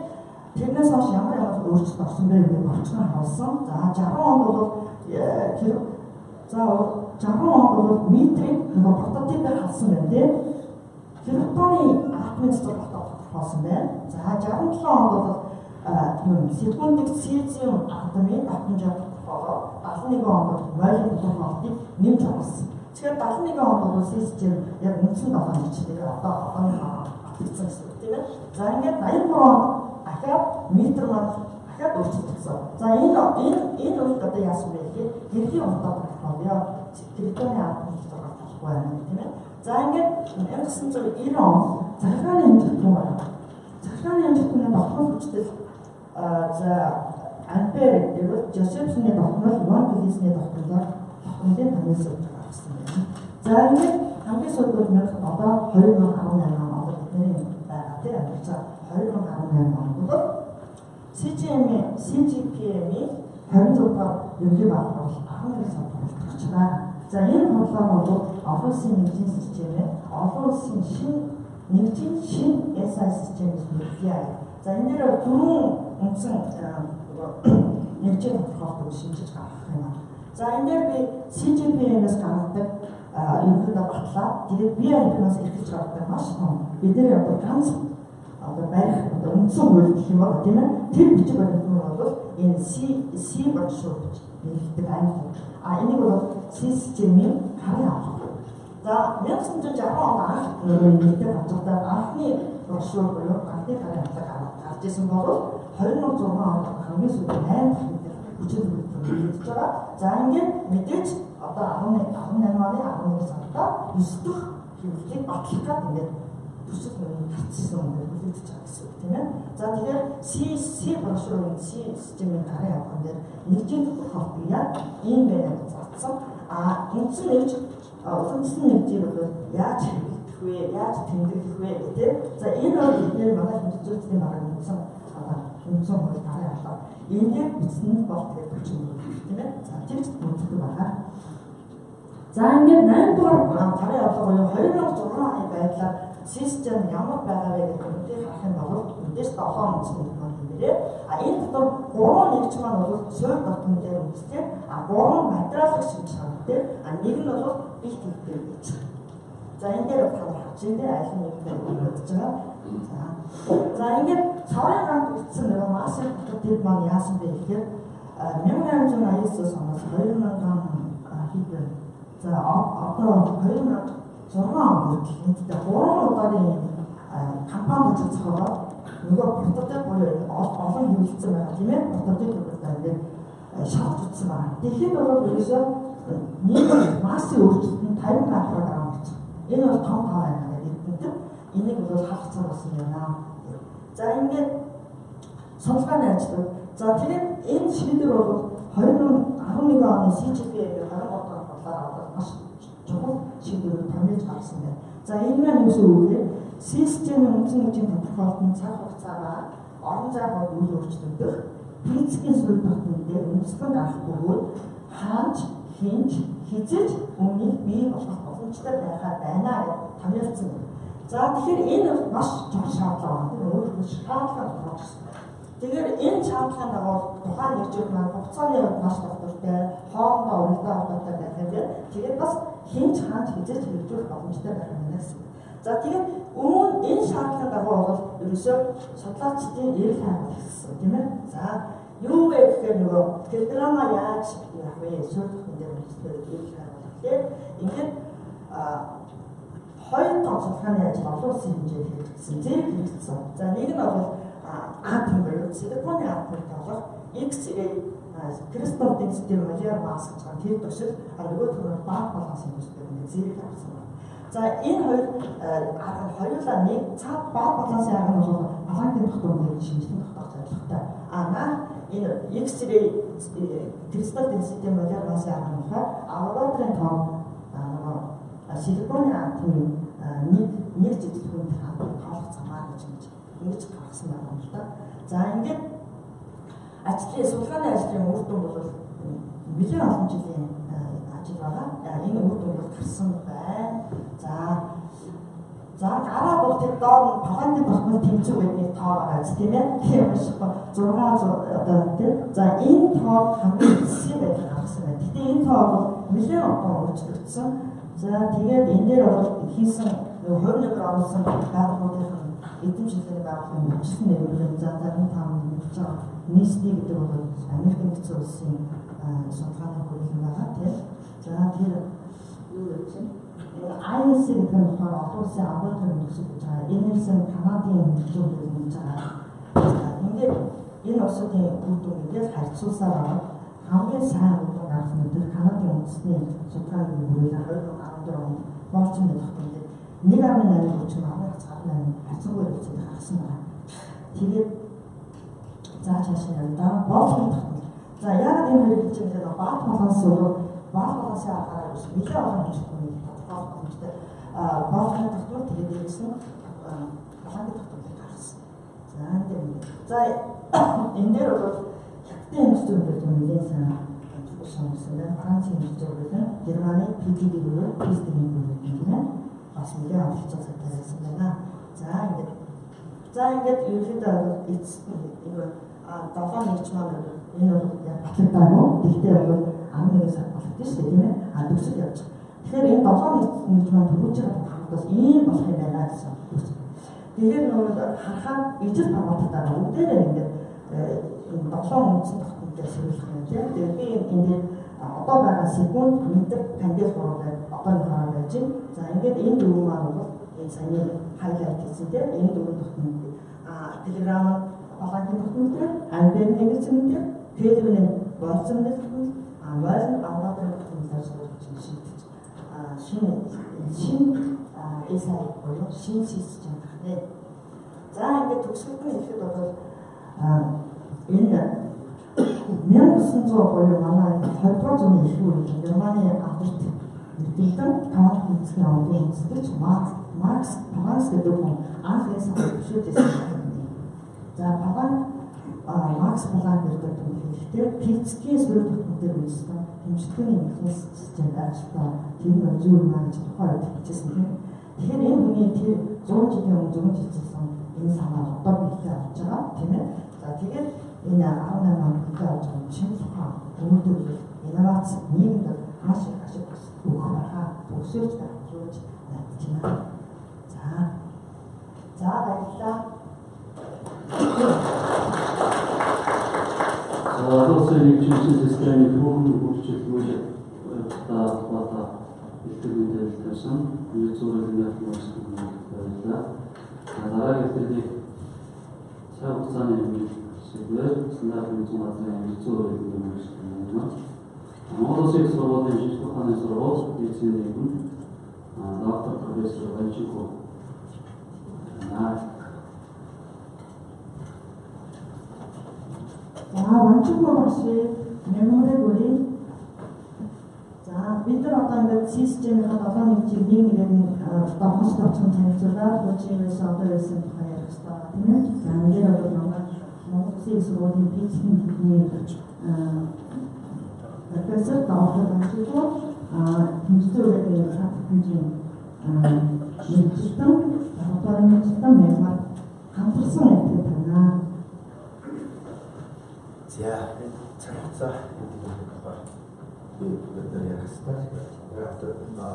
тэрнээс хойш ямар өөрчлөлт орсон бэ гэдэг болчихсон хаалсан. За 60 онд бол тэр 60 онд бол метрик нөгөө прототипээр халсан байна тийм. Килотонны атомын цэцэрлэгт болсон байна. За 67 онд бол секундыг цезиум атомын давтамжаар болоо 71 онд молибден технологиг нэмж авсан. Тэгэхээр 71 онд бол систем яг үндсэн давхар нэгжтэй одоо батлагдсан гэсэн үг тийм ээ. За ингээд 83 онд ахаад метр маань ахаад өөрчлөгдсөн. За энэ үед одоо яасан бэ гэхээр гэрлийн онцлог болоо килотонны атомын цэцэрлэгт болохгүй байна тийм ээ. За ингээд 1990 онд захиргааны хэмжигдэн байна. Захиргааны хэмжигдэний тогтмол хүчтэй за ампер гэвэл Жозефсны тогтмол 1 Плисний тогтмолоор тогтмолын танаас гарсан байна. За ингээд хамгийн сүүлд одоо 2018 онд бидний байгаа тийм. За 2018 онд CGPM-ийн 26 дахь ерөнхий байгууллага 11 сар болчихж байна. За энэ бодлого бол олон улсын нэгжийн системээ олон улсын нэгжийн SI системээс нөлөөлье. За энэ дээр дөрвөн үндсэн нэгжийн тодорхойлолтыг шинжилж гаргах юм. За энэ дээр би CGPM-ээс гаргадаг ерөнхийдөө батлаа. Тэгээд BIM-аас эрхэлж гаргадаг маш том. Бид нэр одоо ганц одоо барих одоо үндсэн хууль гэх юм бол тийм ээ. Тэр бичиг баримтны бол энэ C багшуу нэгдэг англи. Энийг бол системийн харин авах. За 1960 онд анх нэгдэж батлагдаад анхны багшуу буюу анхны харин авах гарч ирсэн бол 2006 онд хамгийн сүүлд 8 дахь хүчил бүрдүүлж байгаа. За ингээд мэдээж одоо 18 оны 11 сард 9 дахь хэвлэлийг батлах гэдэг ингээд төсөл хийсэн үлдэж байгаа гэсэн үг тийм ээ. За тэгэхээр C багшуугийн C системийн гарын авах дээр нэгжийн тодорхойлолт яг ийм байна гэж зарцсан. Үндсэн нэгжийг бол яаж хэрэглэх вэ? Яаж тэмдэглэх вэ гэдэг. За энэ бол бидний манай хэмжүүлэлтийн багийн үндсэн хууль гарын авах. Энийг бичсэн бол тэгээд хүчин тийм ээ. За тэгж бүрддэг байгаа. За ингээд 8 дугаар гарын авах буюу 2006 оны байдлаар систем ямар байгаа вэ гэдэг нь харах юм бол мэдээж 7 үндсэн нэг юм нэрээ. Энэ дотор 3 нэгж маань бол суурь батны дээр үндэслээ. 3 материалын шинж чанар дээр нэг нь бол бит хэлбэр гэж. За энэ дээр бол харж энэ аль нь үлдэж байгаа. За ингээд цаарын ганц үлдсэн нэг массын бүтэд маань яасан бэ гэхээр 1889 оноос 2000 хэдэн. За одоо 2006 онд нийтдээ 3 удаагийн кампани зохиогоо нөгөө прототип буюу олон хөвлөсөн байгаа тийм ээ. Прототип гэдэг нь шалгаж утсан байна. Тэгэхэд бол ерөөсөө нэг массын өөрчлөлт нь 50 кг болсон. Энэ бол том байна гэдэг. Энийг бол халах цаг болсон байна. За ингээд судалгааны ажил. За тэгээд энэ шийдвэр бол 2011 оны CGPM-ийн 23 дахь бодлогоор маш чухал шийдвэр томьёолж гаргасан байна. За энэ маань юу гэвэл системийн үндсэн нэгжийн тодорхойлолтын цаг хугацаагаа орон зайг үйл өөрчлөгдөх принципийн суурь батны дээр үндэслэн гарах бөгөөд хаанч хинч хизэж өмнөх бий болох боломжтой байхаа байна гэж томьёолсон. За тэгэхээр энэ маш чухал шаардлага байна. Өөрөөр шаардлага болгосон. Тэгэхээр энэ шаардлагын дагуу тухайн нэгжүүд маань хугацааны хувьд маш тогтвортой, хоорондоо уралдаан холбоотой байх юм дээр тэгээд бас хинч хаанч хизэж хэрэгжүүлэх боломжтой байх юм гэсэн. За тэгээд өмнө энэ шаардлагын дагуу бол ерөөсөө судлаачдын эрх хайр гэсэн тийм ээ. За юу вэ гэхээр нөгөө телеграма яаж яах вэ? Суурьтын дээр үндэслэх эрх хайр гэхээр ингээд хоёр том судалгааны ажил олон улсын хэмжээнд хэрэгжсэн, зэрэг хэрэгжсэн. За нэг нь бол атом буюу силиконы атомыг тоолох X-ray crystal density molecular mass гэж байгаа тэр төсөл нөгөөх нь баг баланс юм шиг нэг зэрэг авсан байна. За энэ хоёулаа нэг цаг баг балансын арга нь бол балансын тогтоомыг шинжилэн тогтоох зорилготой. Наа энэ X-ray crystal density molecular mass-ын арга нь Avogadro-ын тоон силиконы атомын нэг жижиг хүнд тоолох замаар гэж ингэж гаргасан байна л да. За ингээд ажлын судалгааны ажлын үр дүн бол нэлээд олон жилийн ажил байгаа. Энэ үр дүн бол гарсан байна. За гараа бол тэр доор нь паланны багтмал тэмцүү гэдэг тоо байгаа тийм ээ. Тийм биш 600 одоо тийм. За энэ тоо хамгийн ихсэн байдаг гаргасан байна. Гэтэ энэ тоо бол нэлээд одоо өөрчлөгдсөн. За тэгээд энэ дээр бол хийсэн хувийн оруулсан байгууллагын эдэмшлэлийн байгууллагын хүчин нэмэлт за тань таамаг хийж байгаа. NIST гэдэг бол Америкийн нэгдсэн улсын судалгааны хууль байгаа тийм. За тэр юу гэж INC гэдэг нь болохоор олон улсын агуулгын нөхцөл гэж байгаа. Энэ нь Канадын нөхцөлийг хийж байгаа. Ингээд энэ улсуудын үр дүн ингээд харьцуулсаар хамгийн сайн үр дүн гаргасан нь Канадын үндэсний судалгааны хууль 2014 онд Болцсон байх юм. 1.8 хүчин авах цаана хацуугаар хэлсэн гаргасан байна. Тэгээд за чашаа дараа Болцсон тогтмол. За яг энэ хоёр хэлцээгээр баг баланс бол баг балансын аргаар нэлээд олон хүчтэй тодорхойлох боломжтой. боолны тогтвол тэгээд ирсэн Голландын тогтволыг гаргасан. За энэ дээр бол хятадын эмчтэй гэдэг нь нэлээд сайн сонсон байна. Францын эмчтэй гэдэг нь Германы PTD-гээр Пристиний гэдэг нь бас нэлээд авалцсан цагтайсан байна. За ингээд ерөнхийдөө долоо нэгч маань энэ бол батлагдаагүй. Гэхдээ бол 11 сар болчихсон шүү дээ тийм ээ. Төгсөж явж байгаа. Тэгэхээр энэ долоо нэгч маань төрүүлж байгаа хамтаас ийм болох юм байна гэсэн. Тэгэхээр нөгөө харахад ижил багтдаг бүгдээрээ ингээд энэ долоо үндсэн тогтмолтой сэрүүлэх юм тийм. Тэгээд би энэ одоо байгаа секунд мэддэг кандидат гурваар одооныхоо байж байна. За ингээд энэ дөрвөн маань бол энэ саяны хайлайт хийсэн тийм энэ дөрвөн тогтмол Telegram Голландын тогтмол, Английн нэгэн дээр, Федеральны болцсон тогтмол, Америкийн аваад тогтмолоор шийдэж шинэ эсай болон шинэ систем байна. За ингээд төгсгөлт нь ихэд бол энэ 1900 буюу манай 20-р зууны эхлүүр Германы аварт нэгдэлтэн таван хүнсний авдрын үндэслэгч Макс Паганс гэдэг хүн анх энэ санааг төвшүүлсэн. За Макс Паганс гэдэг хүн хэлэхдээ Пицкийн суурь тогтмол дээр үйлчлэн хэмжлэгийн инхлес систем ажиллагаа тийм зүйл маань гэж тухайд хэлжсэн юм. Тэгэхээр энэ хүний тэр 100 жилийн өмнө зөвхөн хэлсэн энэ санаа одоо бийтэй авч байгаа тийм ээ. За тэгээд энэ 18 онд бийтэй авч байгаа шинэ ухаан өнөөдөр инновац нийгэмд маш их ашиг өгөх байхаа төгсөөж гаргаж найдаж байна. За баярлалаа. Also электрический системийн хүүхэн хөгжүүлэлт хата илтгэл тавьсан. Энэ зөвлөмж явуулсан. Дараагийн хэсгийг цаг хугацааны хэсгээр стандарт зүүн зөвлөмж явуулсан. Монгол улсын сургуулийн жижиг ухааны сургууль эцсийн доктор профессор Ванчико Ванчико багшийн мемори бүрийн бид нар одоо ингээд системийнхаа долоо нэгжийг нэг давхас тавцсан танилцуулаад хөгжиж одоо байсан тухай ярих хэрэгтэй тийм ээ. За нэр бол Монгол улсын сургуулийн физикийн техникийн профессор доктор Ванчико хэмжлэг үргэлжлэх хэмжээ нэгжтэн одоо нэгжтэн мемори хамтарсан гэдэг байна. За цаг хугацаа гэдэг ярихстай. Яг тэр за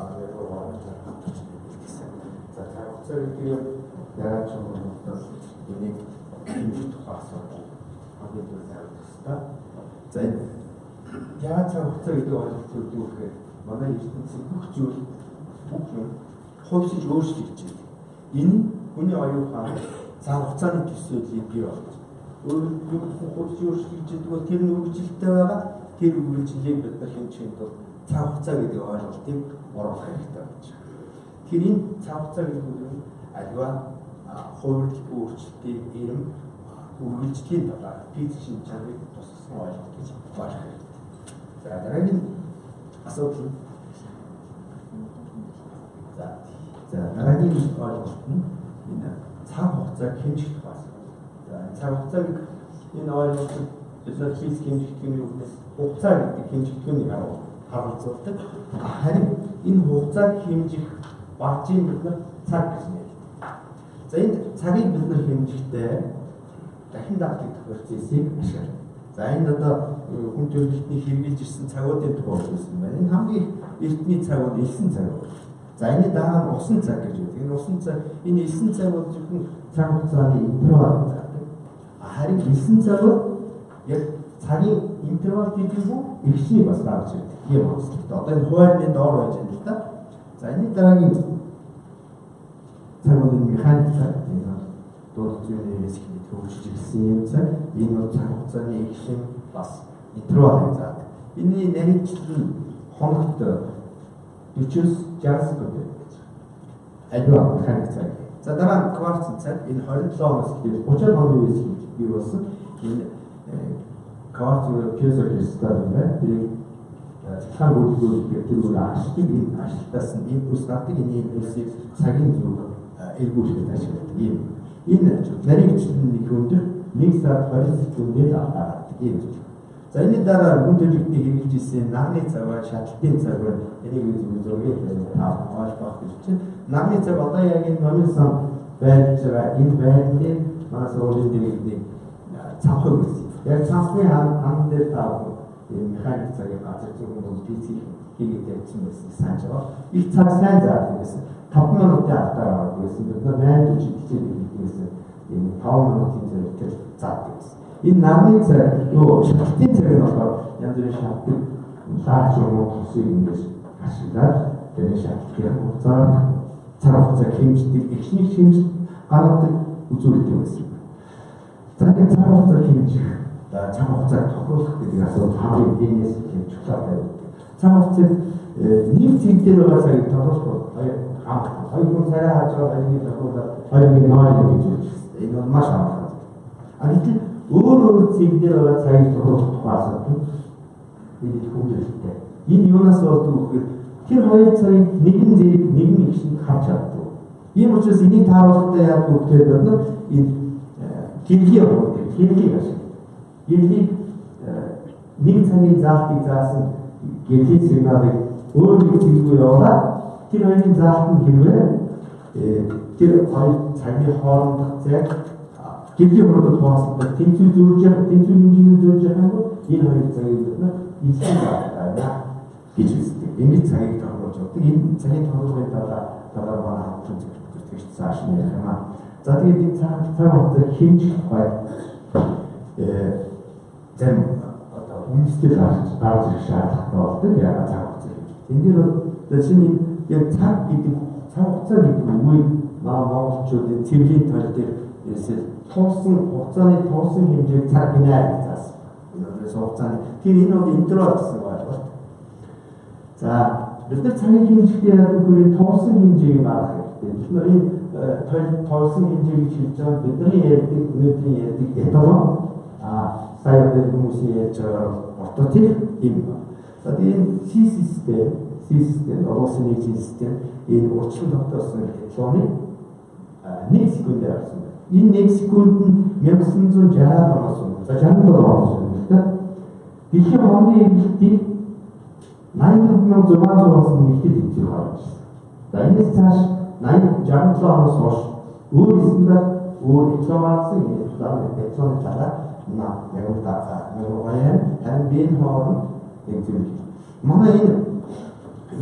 цаг хугацаа гэдэг яаж ч юм бол энийг хэмжих тухай асуудал хамгийн хэрэгтэй. За энэ яаж цаг хугацаа гэдэг ойлголт өгдөг гэхээр манай ертөнцийн бүх зүйл бүх юм хувьсж өөрчлөгдөж байна. Энэ хүний оюун ухаан цаг хугацааны төсөөллийг бий болгож өөрөөр хувьсж өөрчлөгдөж байгаа тэр үргэлжилттэй байгаа тэр үргэлжлэлийг бид нар хэмжихэд бол цаг хугацаа гэдэг ойлголтыг оруулах хэрэгтэй болж байна. Тэр энэ цаг хугацаа гэдэг нь аливаа хувийн өөрчлөлтийн эрэм үргэлжлэлийн талаар физик шинж чанарыг тусгасан ойлголт гэж ойлгох хэрэгтэй. За дараагийн асуудал нь за дараагийн ойлголт нь энэ цаг хугацааг хэмжих тухай. За цаг хугацааг энэ ойлголтод бид физик хэмжигдэхүүний үгнээс хугацаа гэдэг хэмжигдэхүүнийг харуулцуулдаг. Харин энэ хугацааг хэмжих багжийг бид нар цаг гэж нэрлэдэг. За энэ цагийг бид нар хэмжихдээ дахин дадлаг процессыг ашигладаг. За энэ одоо хүн төрөлхтний хэрэгжилж ирсэн цагуудын тухай хэлсэн байна. Энэ хамгийн эртний цагууд элсэн цаг. За энэ дараа нь усан цаг гэж үүдэг. Энэ усан цаг энэ элсэн цагууд зөвхөн цаг хугацааны интервал гэдэг. Харин элсэн цагууд яг цагийн интервал гэдэг нь эрхшнийг бас гаргаж ирдэг. Тийм онцлогтой. Одоо энэ хувааны доор байж байна л да. За энэ дараагийн цагуудын механик цаг дурд зүйн хэсгийг хөгжиж ирсэн цаг. Энэ бол цаг хугацааны эрхшин бас интервал заадаг. Энэний нарийнчлал нь хоногт 40-60 секунд гэж. Аливаа механик цаг. За дараа нь кварц цаг энэ 27 оноос эхлээд 30 оны үеэс бий болсон энэ кварц пьезо кристалл байна. цахаан үйлдвэрлэлээр тэрүүгээр ашиглалтаас нь ийм бүс наадыг энэ үйлсийг цагийн зүг эргүүлэхэд ашигладаг ийм энэ нарийн хүчин нэг өндөр 1 сар 20 секундэд аваад ийм зүйл. За энэ дараа хүн төрөлхтний хэрэгжилж ирсэн нагны цагаар шатлалтын цагаар энийг зөвлөе таавал байх гэж чинь нагны цаг одоо яг энэ номын сан байж байгаа энэ байдлын манай сургуулийн дэргэдийн цавхаг үс. Яг цавхны хан дээр таавал энэ механик цагийн газар зөвхөн PC хийгээд явсан байсан санаж байгаа. Их цаг сайн заадаг гэсэн. 5 минутын алтаа байсан. Бид 8 хичээл хийсэн. Энэ 5 минутын зэрэг заадаг гэсэн. Энэ намын цаг юу шалтгаан цаг нь болохоор янз бүрийн шалтгаан лаач юм уу төсөв ингэж ашиглаад тэр шалтгаан хугацаа цаг хугацаа хэмждэг ихний хэмж гаргадаг үзүүлэлт байсан. За энэ цаг хугацаа хэмжих цаг хугацааг тохируулах гэдэг асуудал хамгийн энэс хэмж чухал байдаг. Цаг хугацааг нэг цэг дээр байгаа цагийг тохируулах хоёр хүн царай хааж байгаа хоёрыг тохируулаад хоёрыг нойр гэж үзсэн. Энэ бол маш амархан. Гэтэл өөр цэг дээр байгаа цагийг тохируулах тухай асуудал энэ хүмүүсттэй. Энэ юунаас болдог вэ? Тэр хоёр цагийн нэгэн зэрэг нэгэн ихшин харж чаддаг. Ийм учраас энийг тааруулалтаа яадаг вэ гэхээр энэ гэрлийн хурд гэрлийн ашиг. Гэрлийн нэг цагийн заалтыг заасан гэрлийн сигналыг өөр нэг цэгрүү явуулаад тэр хоёрын заалт нь хэрвээ тэр хоёр цагийн хоорондох цаг гэрлийн хурдад хуваалцдаг тэнцүү зөрж явах тэнцүү хэмжээний зөрж явах юм бол энэ хоёр цагийг эзэн заалтаа гэж үздэг. Энийг цагийг тохируулж явдаг. Энэ цагийн тохируулгын дараа манай хамтран зүтгэж цааш нь ярих юм аа. За тэгээд энэ цаг хугацааг хэмжих тухай зарим одоо үндэстэй гарч ирэх шаардлагатай болдог. Яагаад цаг хугацаа хэмжих. Энд дээр бол шинэ яг цаг гэдэг цаг хугацаа гэдэг үгийг монголчуудын цэврийн тал дээр ерөөсөө туусан хугацааны туусан хэмжээг цаг гинэ гэж заасан. Энэ хугацааны тэр энэ бол интервал гэсэн ойлголт. За бид нар цагийн хэмжигтэй яадаг вэ? Туусан хэмжээг марах хэрэгтэй. Бид нар энэ туусан хэмжээг хэлж байгаа бидний ярьдаг өнөөдрийн ярьдаг эталон сая хүмүүсийн ярьж байгаа прототип юм. За энэ систем улсын нэгжийн систем энэ урьдчилан тогтоосон эталоныг 1 секундээр авсан байна. Энэ 1 секунд нь 1960 оноос өмнө. За 67 оноос өмнө. Дэлхийн хоногийн эргэлтийг 84,600 оноос нэгтгэж хэлж байгаа. За энэс цааш 67 оноос хойш өөр стандарт өөр эталон гарсан эталоны дараа харин биеийн хооронд нэг зүйл. Манай энэ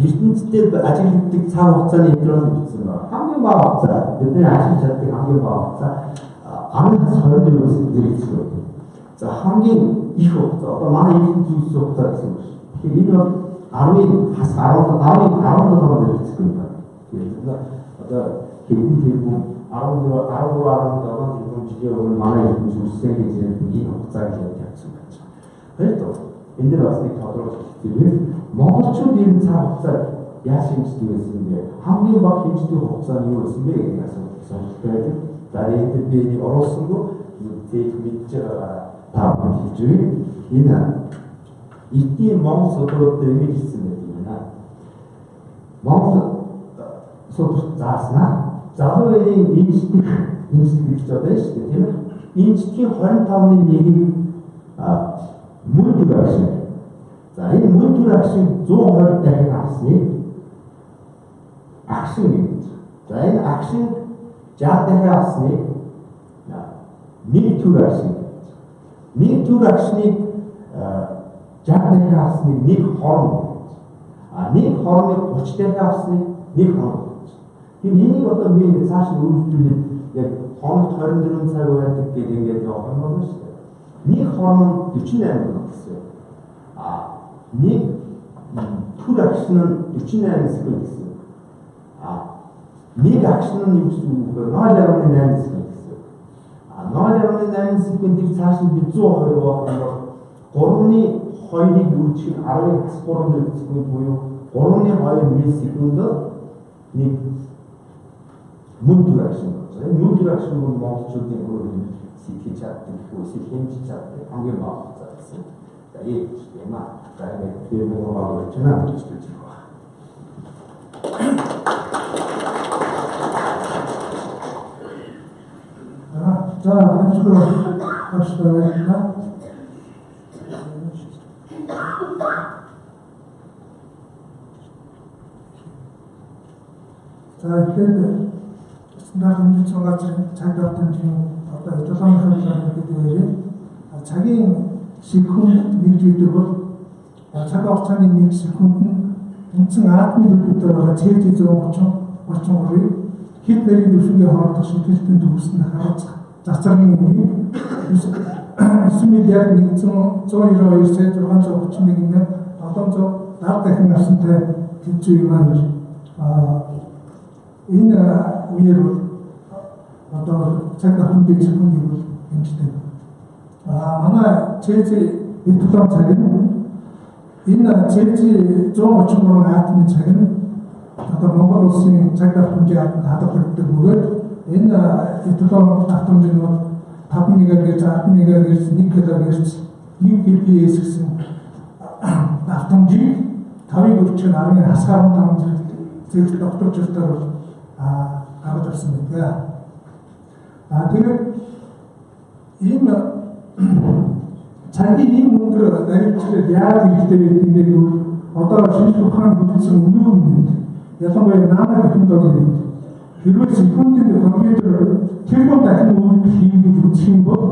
ертөнцийн ажиглагддаг цаг хугацааны эталон бичсэн байна. Хамгийн бага хугацаа бидний ажиллаж чаддаг хамгийн бага хугацаа 10-24 секунд зэрэг. За хамгийн их хугацаа одоо манай ертөнцийн зүйлс хугацаа гэсэн үг. Тэгэхээр энэ бол 10-ийн хас 17 секунд байна. Тэгэхээр одоо хэдэн тэрбум 13-17 жилийн өмнө манай ертөнцийн үссэн гэж энэ хугацааг явуулсан байж байгаа. Хоёрдугаар энэ дэр бас нэг тодорхой хэлбэр монголчууд энэ цаг хугацааг яаж хэмждэг байсан бэ? Хамгийн бага хэмждэг хугацаа нь юу байсан бэ гэдэг асуулт сонирхолтой байдаг. За энэ би нэг оруулсангүй зээл мэдж байгаа таавал хэлж өгье. Энэ эдийн монгол судрууд дээр ингэж хэлсэн байдаг. Монгол судрал зааснаа залуу үеийн инжтэх гэж одоо шүү дээ тийм ээ. Инжтгийн 25-ны 1-ийг мөн төр агшин. За энэ мөн төр агшин 120 дахин авсныг агшин гэж. За энэ агшин 60 дахин авсныг нэг төр агшин. Нэг төр агшныг 60 дахин авсныг нэг хором. Нэг хормыг 30 дахин авсныг нэг хором. Энийг одоо би цааш нь үргэлжлүүлээд яг хоногт 24 цаг байдаг гэдэг ингээд явах юм байна шүү дээ. Нэг хором 48 минут гэсэн. Нэг төр агшин нь 48 секунд гэсэн. Нэг агшин нь юу гэсэн үг вэ? 0.8 секунд гэсэн. 0.8 секундыг цааш нь 120 болох юм бол 3-2-ыг үржих 10-3 секунд буюу 3-2 миллисекунд нэг мөн төр агшин. Энэ мөн төр агшин бол монголчуудын өөрийн сэтгэж чаддаг, хэмжиж чаддаг хамгийн бага хугацаа гэсэн. За ийм юм аа. За ингээд тийм нэг байгаа гэж байна гэж хэлж байгаа. За хамтдаа хаштай. За ихэд стандарт хэмжээний газрын цаг давтамжийн одоо 7 хоногийн хэлбэрээр цагийн секунд нэгжүүлдэг бол цаг хугацааны 1 секунд нь үндсэн атомын төлөвтэй байгаа Цельсий 133-ийг хэд нарийн төвшингийн хоорондох шилжилтийн төвсөнд харуулж зарцаагийн үеийг 9 миллиард 192 сая 631,700 дахин авсантай тэнцүү юм аа гэж энэ үеэр одоо цаг давтамжийн секундыг хэмждэг. Манай Цельсий 7 цаг нь энэ Цельсий 133 атомын цаг нь одоо Монгол улсын цаг давтамжийн хадгалагддаг бөгөөд энэ 7 давтамжийн 5 МГц, 10 МГц, 1 кГц, 1 kbps гэсэн давтамжийг 5-ыг өрчгөн 10-ын хасгаар 5 зэрэг тогтоочтой гаргаж авсан байдаг. Тэгээд ийм цагийн ийм өндөр баримтлал яаж хэрэгтэй гэдгийг одоо шинжлэх ухааны хөтөлсөн өндөр юм. Ялангуяа наана технологи хэрвээ секундын компьютер тэрбум дахин үйлдэл хийх гэж үзэх юм бол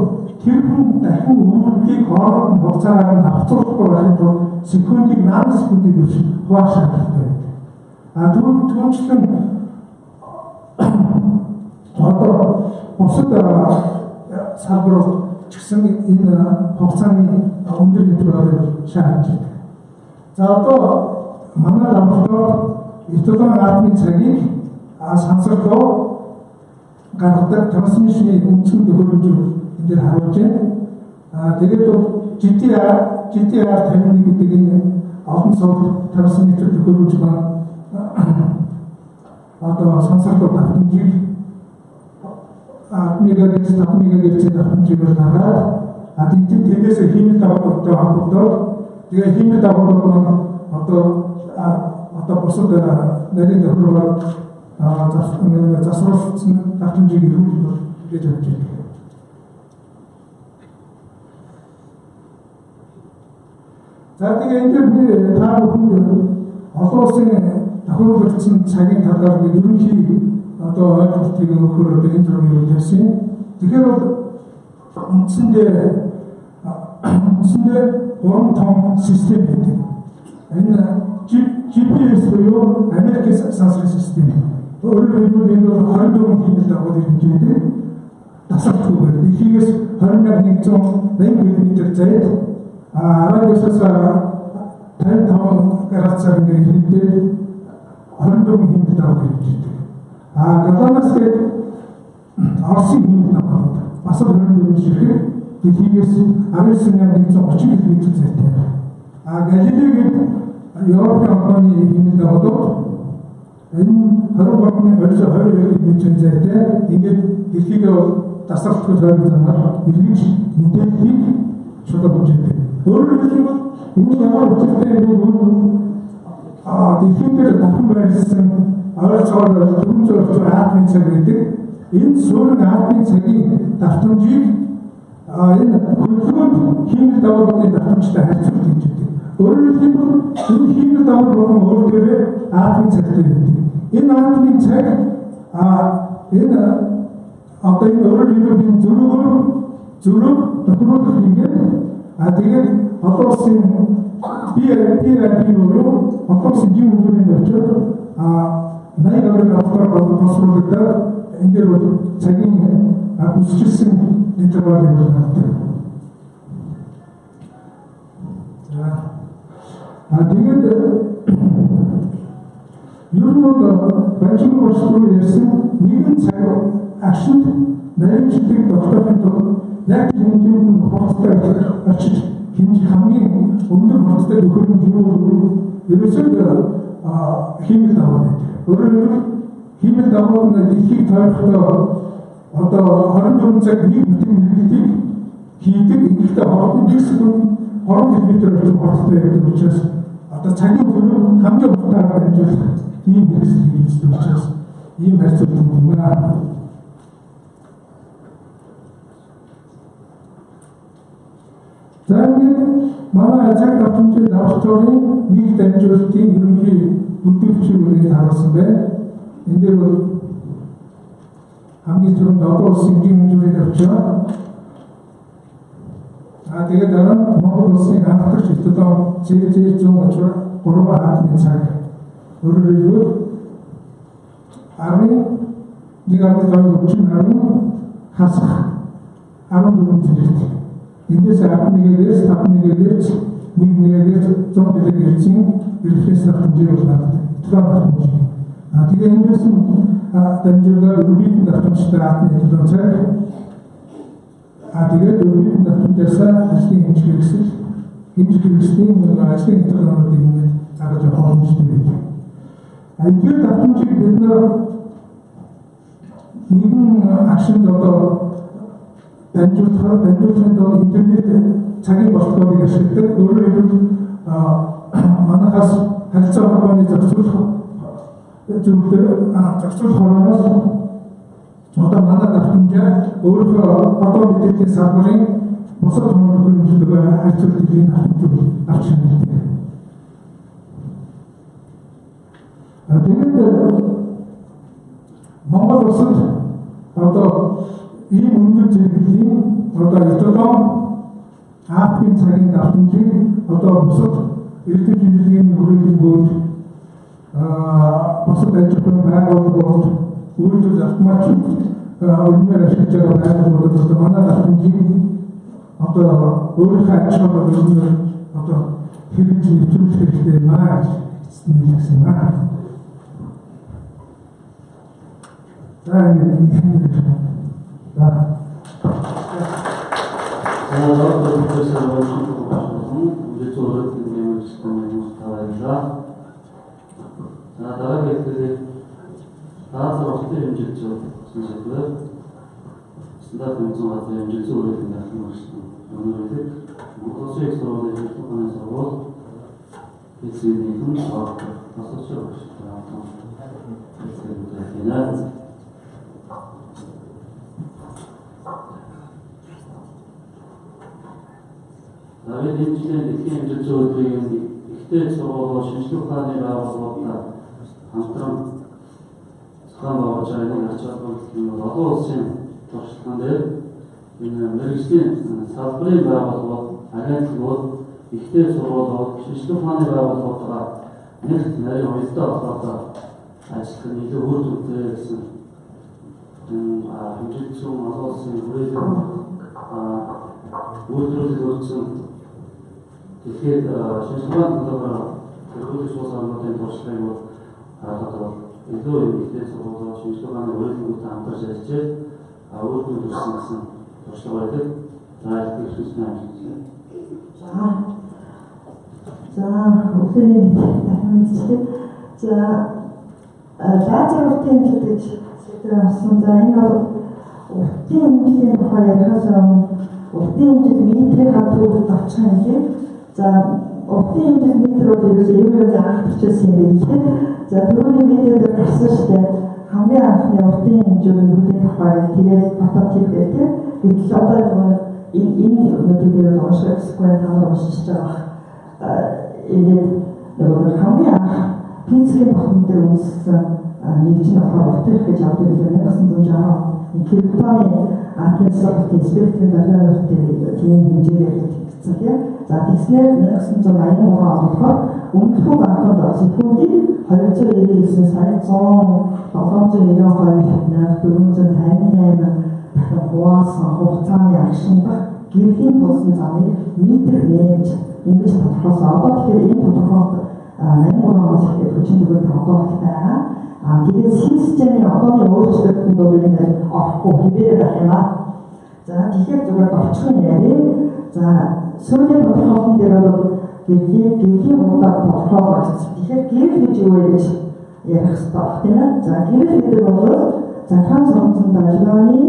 тэрбум дахин үйлдэлийг хооронд хугацаагаар нь авцруулахгүй байхад секундыг наноsekундыг хуваах шаардлагатай байдаг. Түүнчлэн одоо бусад салбарууд ч гэсэн энэ хугацааны өндөр нэвтрүүлгийг шаардж байна. За одоо манай лабораторид эцэг атомын цагийг сансарлуу гаргадаг трансмишны үндсэн төхөөрөмжийг энэ дээр харуулж байна. Тэгээд GTR 51 гэдэг энэ олон сууд трансмитер төхөөрөмж маань одоо сансарлуу давтамжийг 10 МГц, 5 МГц давтамжээр гаргаад тэндээс химийн дагуултай холбогдоод тэгээ химийн дагуулт маань одоо бусад нарийн тохиолдол засварлагдсан давтамжийг ирүүлж гэж хэлж байна. За тэгээ энэ дээр би та бүхэнд олон улсын тохиолдсон цагийн талаар ерөнхий одоо ойлголтыг өгөхөөр энэ төрлийн хэлсэн. Тэгэхээр бол үндсэндээ 3 том систем байдаг. Энэ GPS буюу Америкийн сансрын систем. Өөрөөр хэлбэл энэ бол 24 хэмжээний дагуулыг хэмжээдэг. Дасгалгүй. Дэлхийгээс 20,180 км зайд 19-аас 55 градусаар ингээд 24 хэмжээний дагуулыг хэмжээдэг. Гадаадаас Оросын хэмжээний дагуулд бас 24 ширхэг дэлхийгээс 19,130 км зайтай. Галилеогийн Европын холбооны хэмжээний дагуулууд энэ 23,222 км зайтай ингээд дэлхийгээ дасгалгүй тойрогцоор эргэж мэдээллийг шударгаж байдаг. Өөрөөр хэлбэл энэ ямар учиртай юм бэ? Дэлхийд дахин байрласан ойролцоогоор 400 атомын цаг байдаг. Энэ суурин атомын цагийн давтамжийг энэ хөлбөмбөг химийн дагуулуудын давтамжтай харьцуулж хийдэг. Өөрөөр хэлбэл энэ химийн дагуулууд нь өөрөөр атомын цагтай байдаг. Энэ атомын цаг энэ одоо энэ өөрөөр хэлбэл зөрөг тохируулах хийгээд тэгээд одоо улсын PRP руу одоо улсын жин хөлбөмбөгийн очоод 80 орчим автор боловсруулагдаад энэ дээр бол цагийн үсчилсэн интервалыг болгодог. Тэгээд ер нь банчиг боловсруулах ярьсан нэгэн цаг агшид нарийнчдыг тогтоохын тулд яг хэмжээний хугацаатай очиж хэмжих хамгийн өндөр хугацаатай төхөөрөмж ерөөсөө химийн дагуулд. Өөрөөр хэлбэл химийн дагуулд дэлхийг тойрохдоо одоо 24 цаг нэг бүтэн хэрэглэлтийг хийдэг. Гэхдээ хооронд 1 секунд орон хэлбэрээр өгөх болтой гэдэг учраас одоо цагийн төлөв хамгийн утгаараа дамжуулах ийм хэрэгсэл хийдэг учраас ийм харьцуулт юм байна. За ингээд манай цаг давтамжийн лабораторийн нэг дамжуулалтын ерөнхий бүтээгдэхүүнийг харуулсан байна. Энд дээр хамгийн түрүүнд одоо улсын хэмжүүрийг авчаа. Тэгээд дараа нь Монгол улсын анхдагч өдөө зээл 133 хаалтны цаг өөрөөр хэлбэл 11.30 хасах 14 зэрэгт эндээс 11-ээс 5-1-ээс 1-1-ээс 100 мегагерцийн рефлекс хэмжээ болдог. Тэгээ эндээс дамжуулаад өргөдлийн давтамжтай атны төлөв цаг тэгээд өргөдлийн давтамжаас ажлын хэмжээ хэрэгсэл ажлын хэлтгэлүүдийг ингээд загаж авах хэрэгтэй байдаг. Эдгээр давтамжийг бид нэгэн акшнд одоо дамжуулахын тулд интернет цагийн болтгоодыг ашигладаг. Өөрөөр хэлбэл манайхаас харилцаа холбооны зохицуулах хороноос одоо манай давтамжаа өөрийнхөө одоо мэдээллийн салбарын бусад хүмүүсттэй харьцуулдаг энэ давтамжийг авч ирдэг. Тэгээд Монгол улсад одоо ийм өндөр зэрэглэлийн одоо эталон апын цагийн давтамжийг одоо бусад эрдэм шинжилгээний хүрээлэн бод бусад ажил байгууллагууд үйлдвэр автоматик үнээр ашиглаж байгаа байгууллагууд одоо манай давтамжийг одоо өөрийнхөө аж ахуйн одоо хэрэгжиж нэвтрүүлэх хэрэгтэй маа гэсэн байна. Дэлхийн хэмжээ өдрийн ихтэй сургууль шинжлэх ухааны байгууллагуудаар хамтран зохион байгуулж байгаа нэг ач холбогдол олон улсын туршлаган дээр энэ мэргэжлийн салбарын байгууллагууд, агентлагууд, ихтэй сургуулиуд, шинжлэх ухааны байгууллагуудаар нэгт нарийн уялдаа холбоотой ажиллах нь илүү үр дүнтэй гэсэн хэмжигдсэн олон улсын хүрээлэн үйлдвэрлэл өргөсөн тэгэхээр шинжлэх ухааны талаар төрөлх суусааны туршлагыг бол харахад бол илүү ихтэй сургуулиуд шинжлэх ухааны хүрээлэнгүүтээ хамтарч ажиллаж үр дүн төрсөн гэсэн туршлага байдаг. Заалт хийсэн юм. За өглөөний тахимчтэй. За лазер уртын гэж сэдвэрсэн. За энэ бол уртын хэмжээний тухай ярихаас уртын хэмжээ метрийн хадгалт авчих юм тийм. За уртын хэмжээ метр бол ерөөсөө анхдагчсан юм байна. За түрүүний видеод гарсан шүү дээ. Хамгийн анхны уртын хэмжээний бүлийн тухай тэгээд прототип гэдэг. Гэтэл одоо энэ өнөөдөр унших сквер талаар уншиж байгаа. Ингээд хамгийн анх физикийн бохом дээр үндэслэн нэгжийн ухаан уртын гэж авдаг юм 1960 Криптоны атмосферын спектрийн дараагаар тийм хэмжээгээр тэгсэн тийм. За тэгснээр 1983 онд болохоор өмнөхөг анхнд секундыг 299 сая 792 458 дахин хуваасан хугацааны агшинбах гэрлийн тулсан замыг метр нээж ингэж тодорхойлсон. Одоо тэгэхээр энэ тодорхойлолт 83 оноос эхлээд 44 тодорхойлолт байгаа. Тэгээд системийн одооны өөрчлөлтөнд бол энэ орохгүй хэвээр байх юм аа. За тэгэхээр зүгээр орчхон яриа. За сүүлийн тодорхойлолтын дээр бол гэрлийн удаад тодорхойлсон. Тэгэхээр гэрэл гэж юу вэ гэж ярих хэрэгтэй байна тийм ээ. За гэрэл гэдэг бол захаан сонсон далганы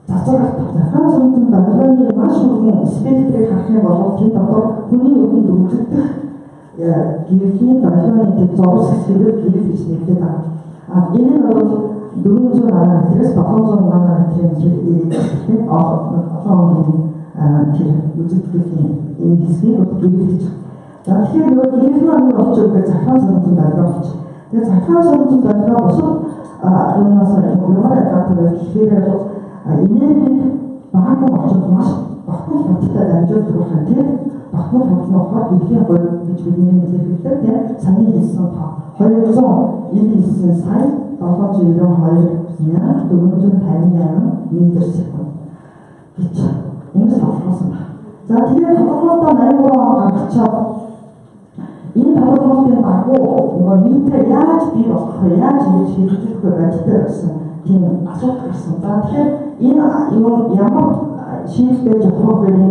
зацаарах захаан сонгосон даргааны маш өргөн спектрийг харах юм бол тэнд одоо хүний үүдэнд үлдэх гэрлийн даргааны төв зурс хэсгээр гэрэл гэж нэрлэдэг байна. Энэ нь бол 400 нанометрээс 700 нанометрийн олон тэр үзэгдэхүүний энэ хэсгийг гэрэлж. За тэгэхээр нөгөө гэрэл нь болчих гэж захаан сонгосон дарга болчих. Тэгээ захаан сонгосон дарга босод юунаас ямар гадаг гэхээр энерги багахан болчиход маш багтмал хурдтай дамжуулж байгаа тийм багтмал хурдны ухаар гэрлийн хувь гэж бидний хэлдэг тийм саний хэлсэн та 299 сая 792,458 метр секунд гэж ингэж тодорхойлсон байна. За тэгээд тодорхойлолтоо 83 он гаргачаад энэ тодорхойлолтын дагуу метр яаж бий болох вэ? Яаж ингэж хэрэгжих вэ гэдгээр гэсэн тийм асуулт гарсан. За тэгэхээр энэ ямар шийдвэр зөвхөн энэ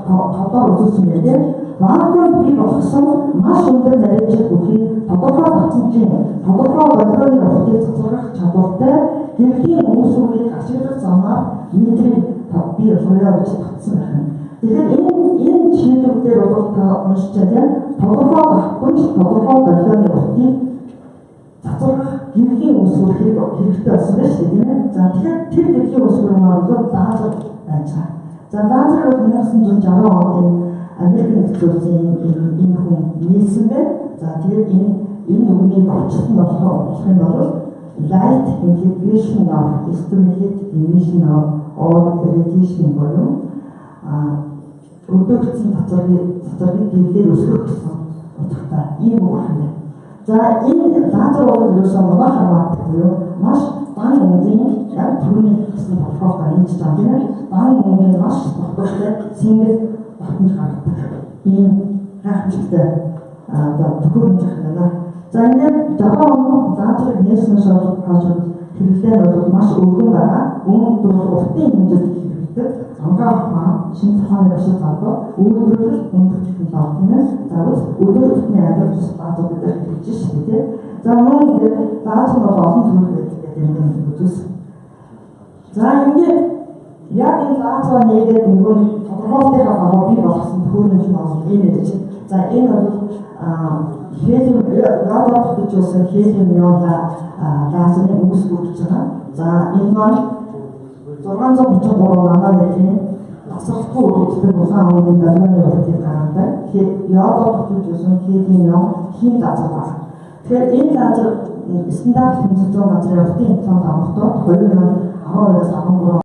тодор үзүүлсэн байдаг. Вакуум бий болгосон маш өндөр нарийнчид бүхий тодорхой татамжийн тодорхой бодлооны уртыг цацрах чадвартай гэрлийн үүсвэрийг ашиглах замаар метрийг бий болгоё гэж татсан байна. Тэгэхээр энэ шийдвэрээр бол та уншиж байгаа тодорхой давхамж тодорхой бодлооны уртыг цацрах гэрлийн үүсвэр хэрэгтэй болсон байна шүү дээ. За тэгэхээр тэр гэрлийн үүсвэр маань лазер байж байгаа. За лазер бол 1960 онд Америк нэгдсэн улсын энэ хүн нээсэн байна. За тэгээд энэ үгний орчилсан болох юм бол light integration of stimulated emission of radiation буюу өдөртсөн цацрагыг гэрлээр өсгөх гэсэн утгатай ийм үг байна. За энэ лазер бол ерөөсөө манай хамаатай буюу маш бага өнгийн яг түрүүний гэсэн тодорхойлолтоор хийж байгаа тийм ээ. Бага өнгийн маш тогтвортой single батны гаргадаг. Ийм гайхамшигтай төхөөрөмж байна. За ингээд 60 он лазерыг нээсэн шоолох project хэрэглээ нь бол маш өргөн байгаа. Үүнд бол уртын хэмжээнд хэрэглэдэг. Ангаахмаа шинэ цахааны башид залгоо үйлдвэрлэл өндөр технологи тийм ээ. За өдөр тутмын амьдрал лазер гэдэг хэрэгжиж шүү дээ. За мөн ингээд лазер бол олон төрөл байдаг гэдэг юм үзсэн. За ингээд яг энэ лазер нээгээд нөгөө тодорхойлолтынхаа дагуу бий болгосон төхөөрөмж нь бол энэ гэж. За энэ бол хелиум радио гэж үсэн хелиум неона лазерын үүсвэр гэж байгаа. За энэ маань 633 нанометрийн асуултгүй үргэлжлэх улаан өнгийн даргааны уртыг гаргадаг. Ядуу гэж үсэн хелиум неон хин лазер байна. Тэгэхээр энэ лазер стандарт хэмжээний лазерын уртын имплант авахдаа 2012-аас 13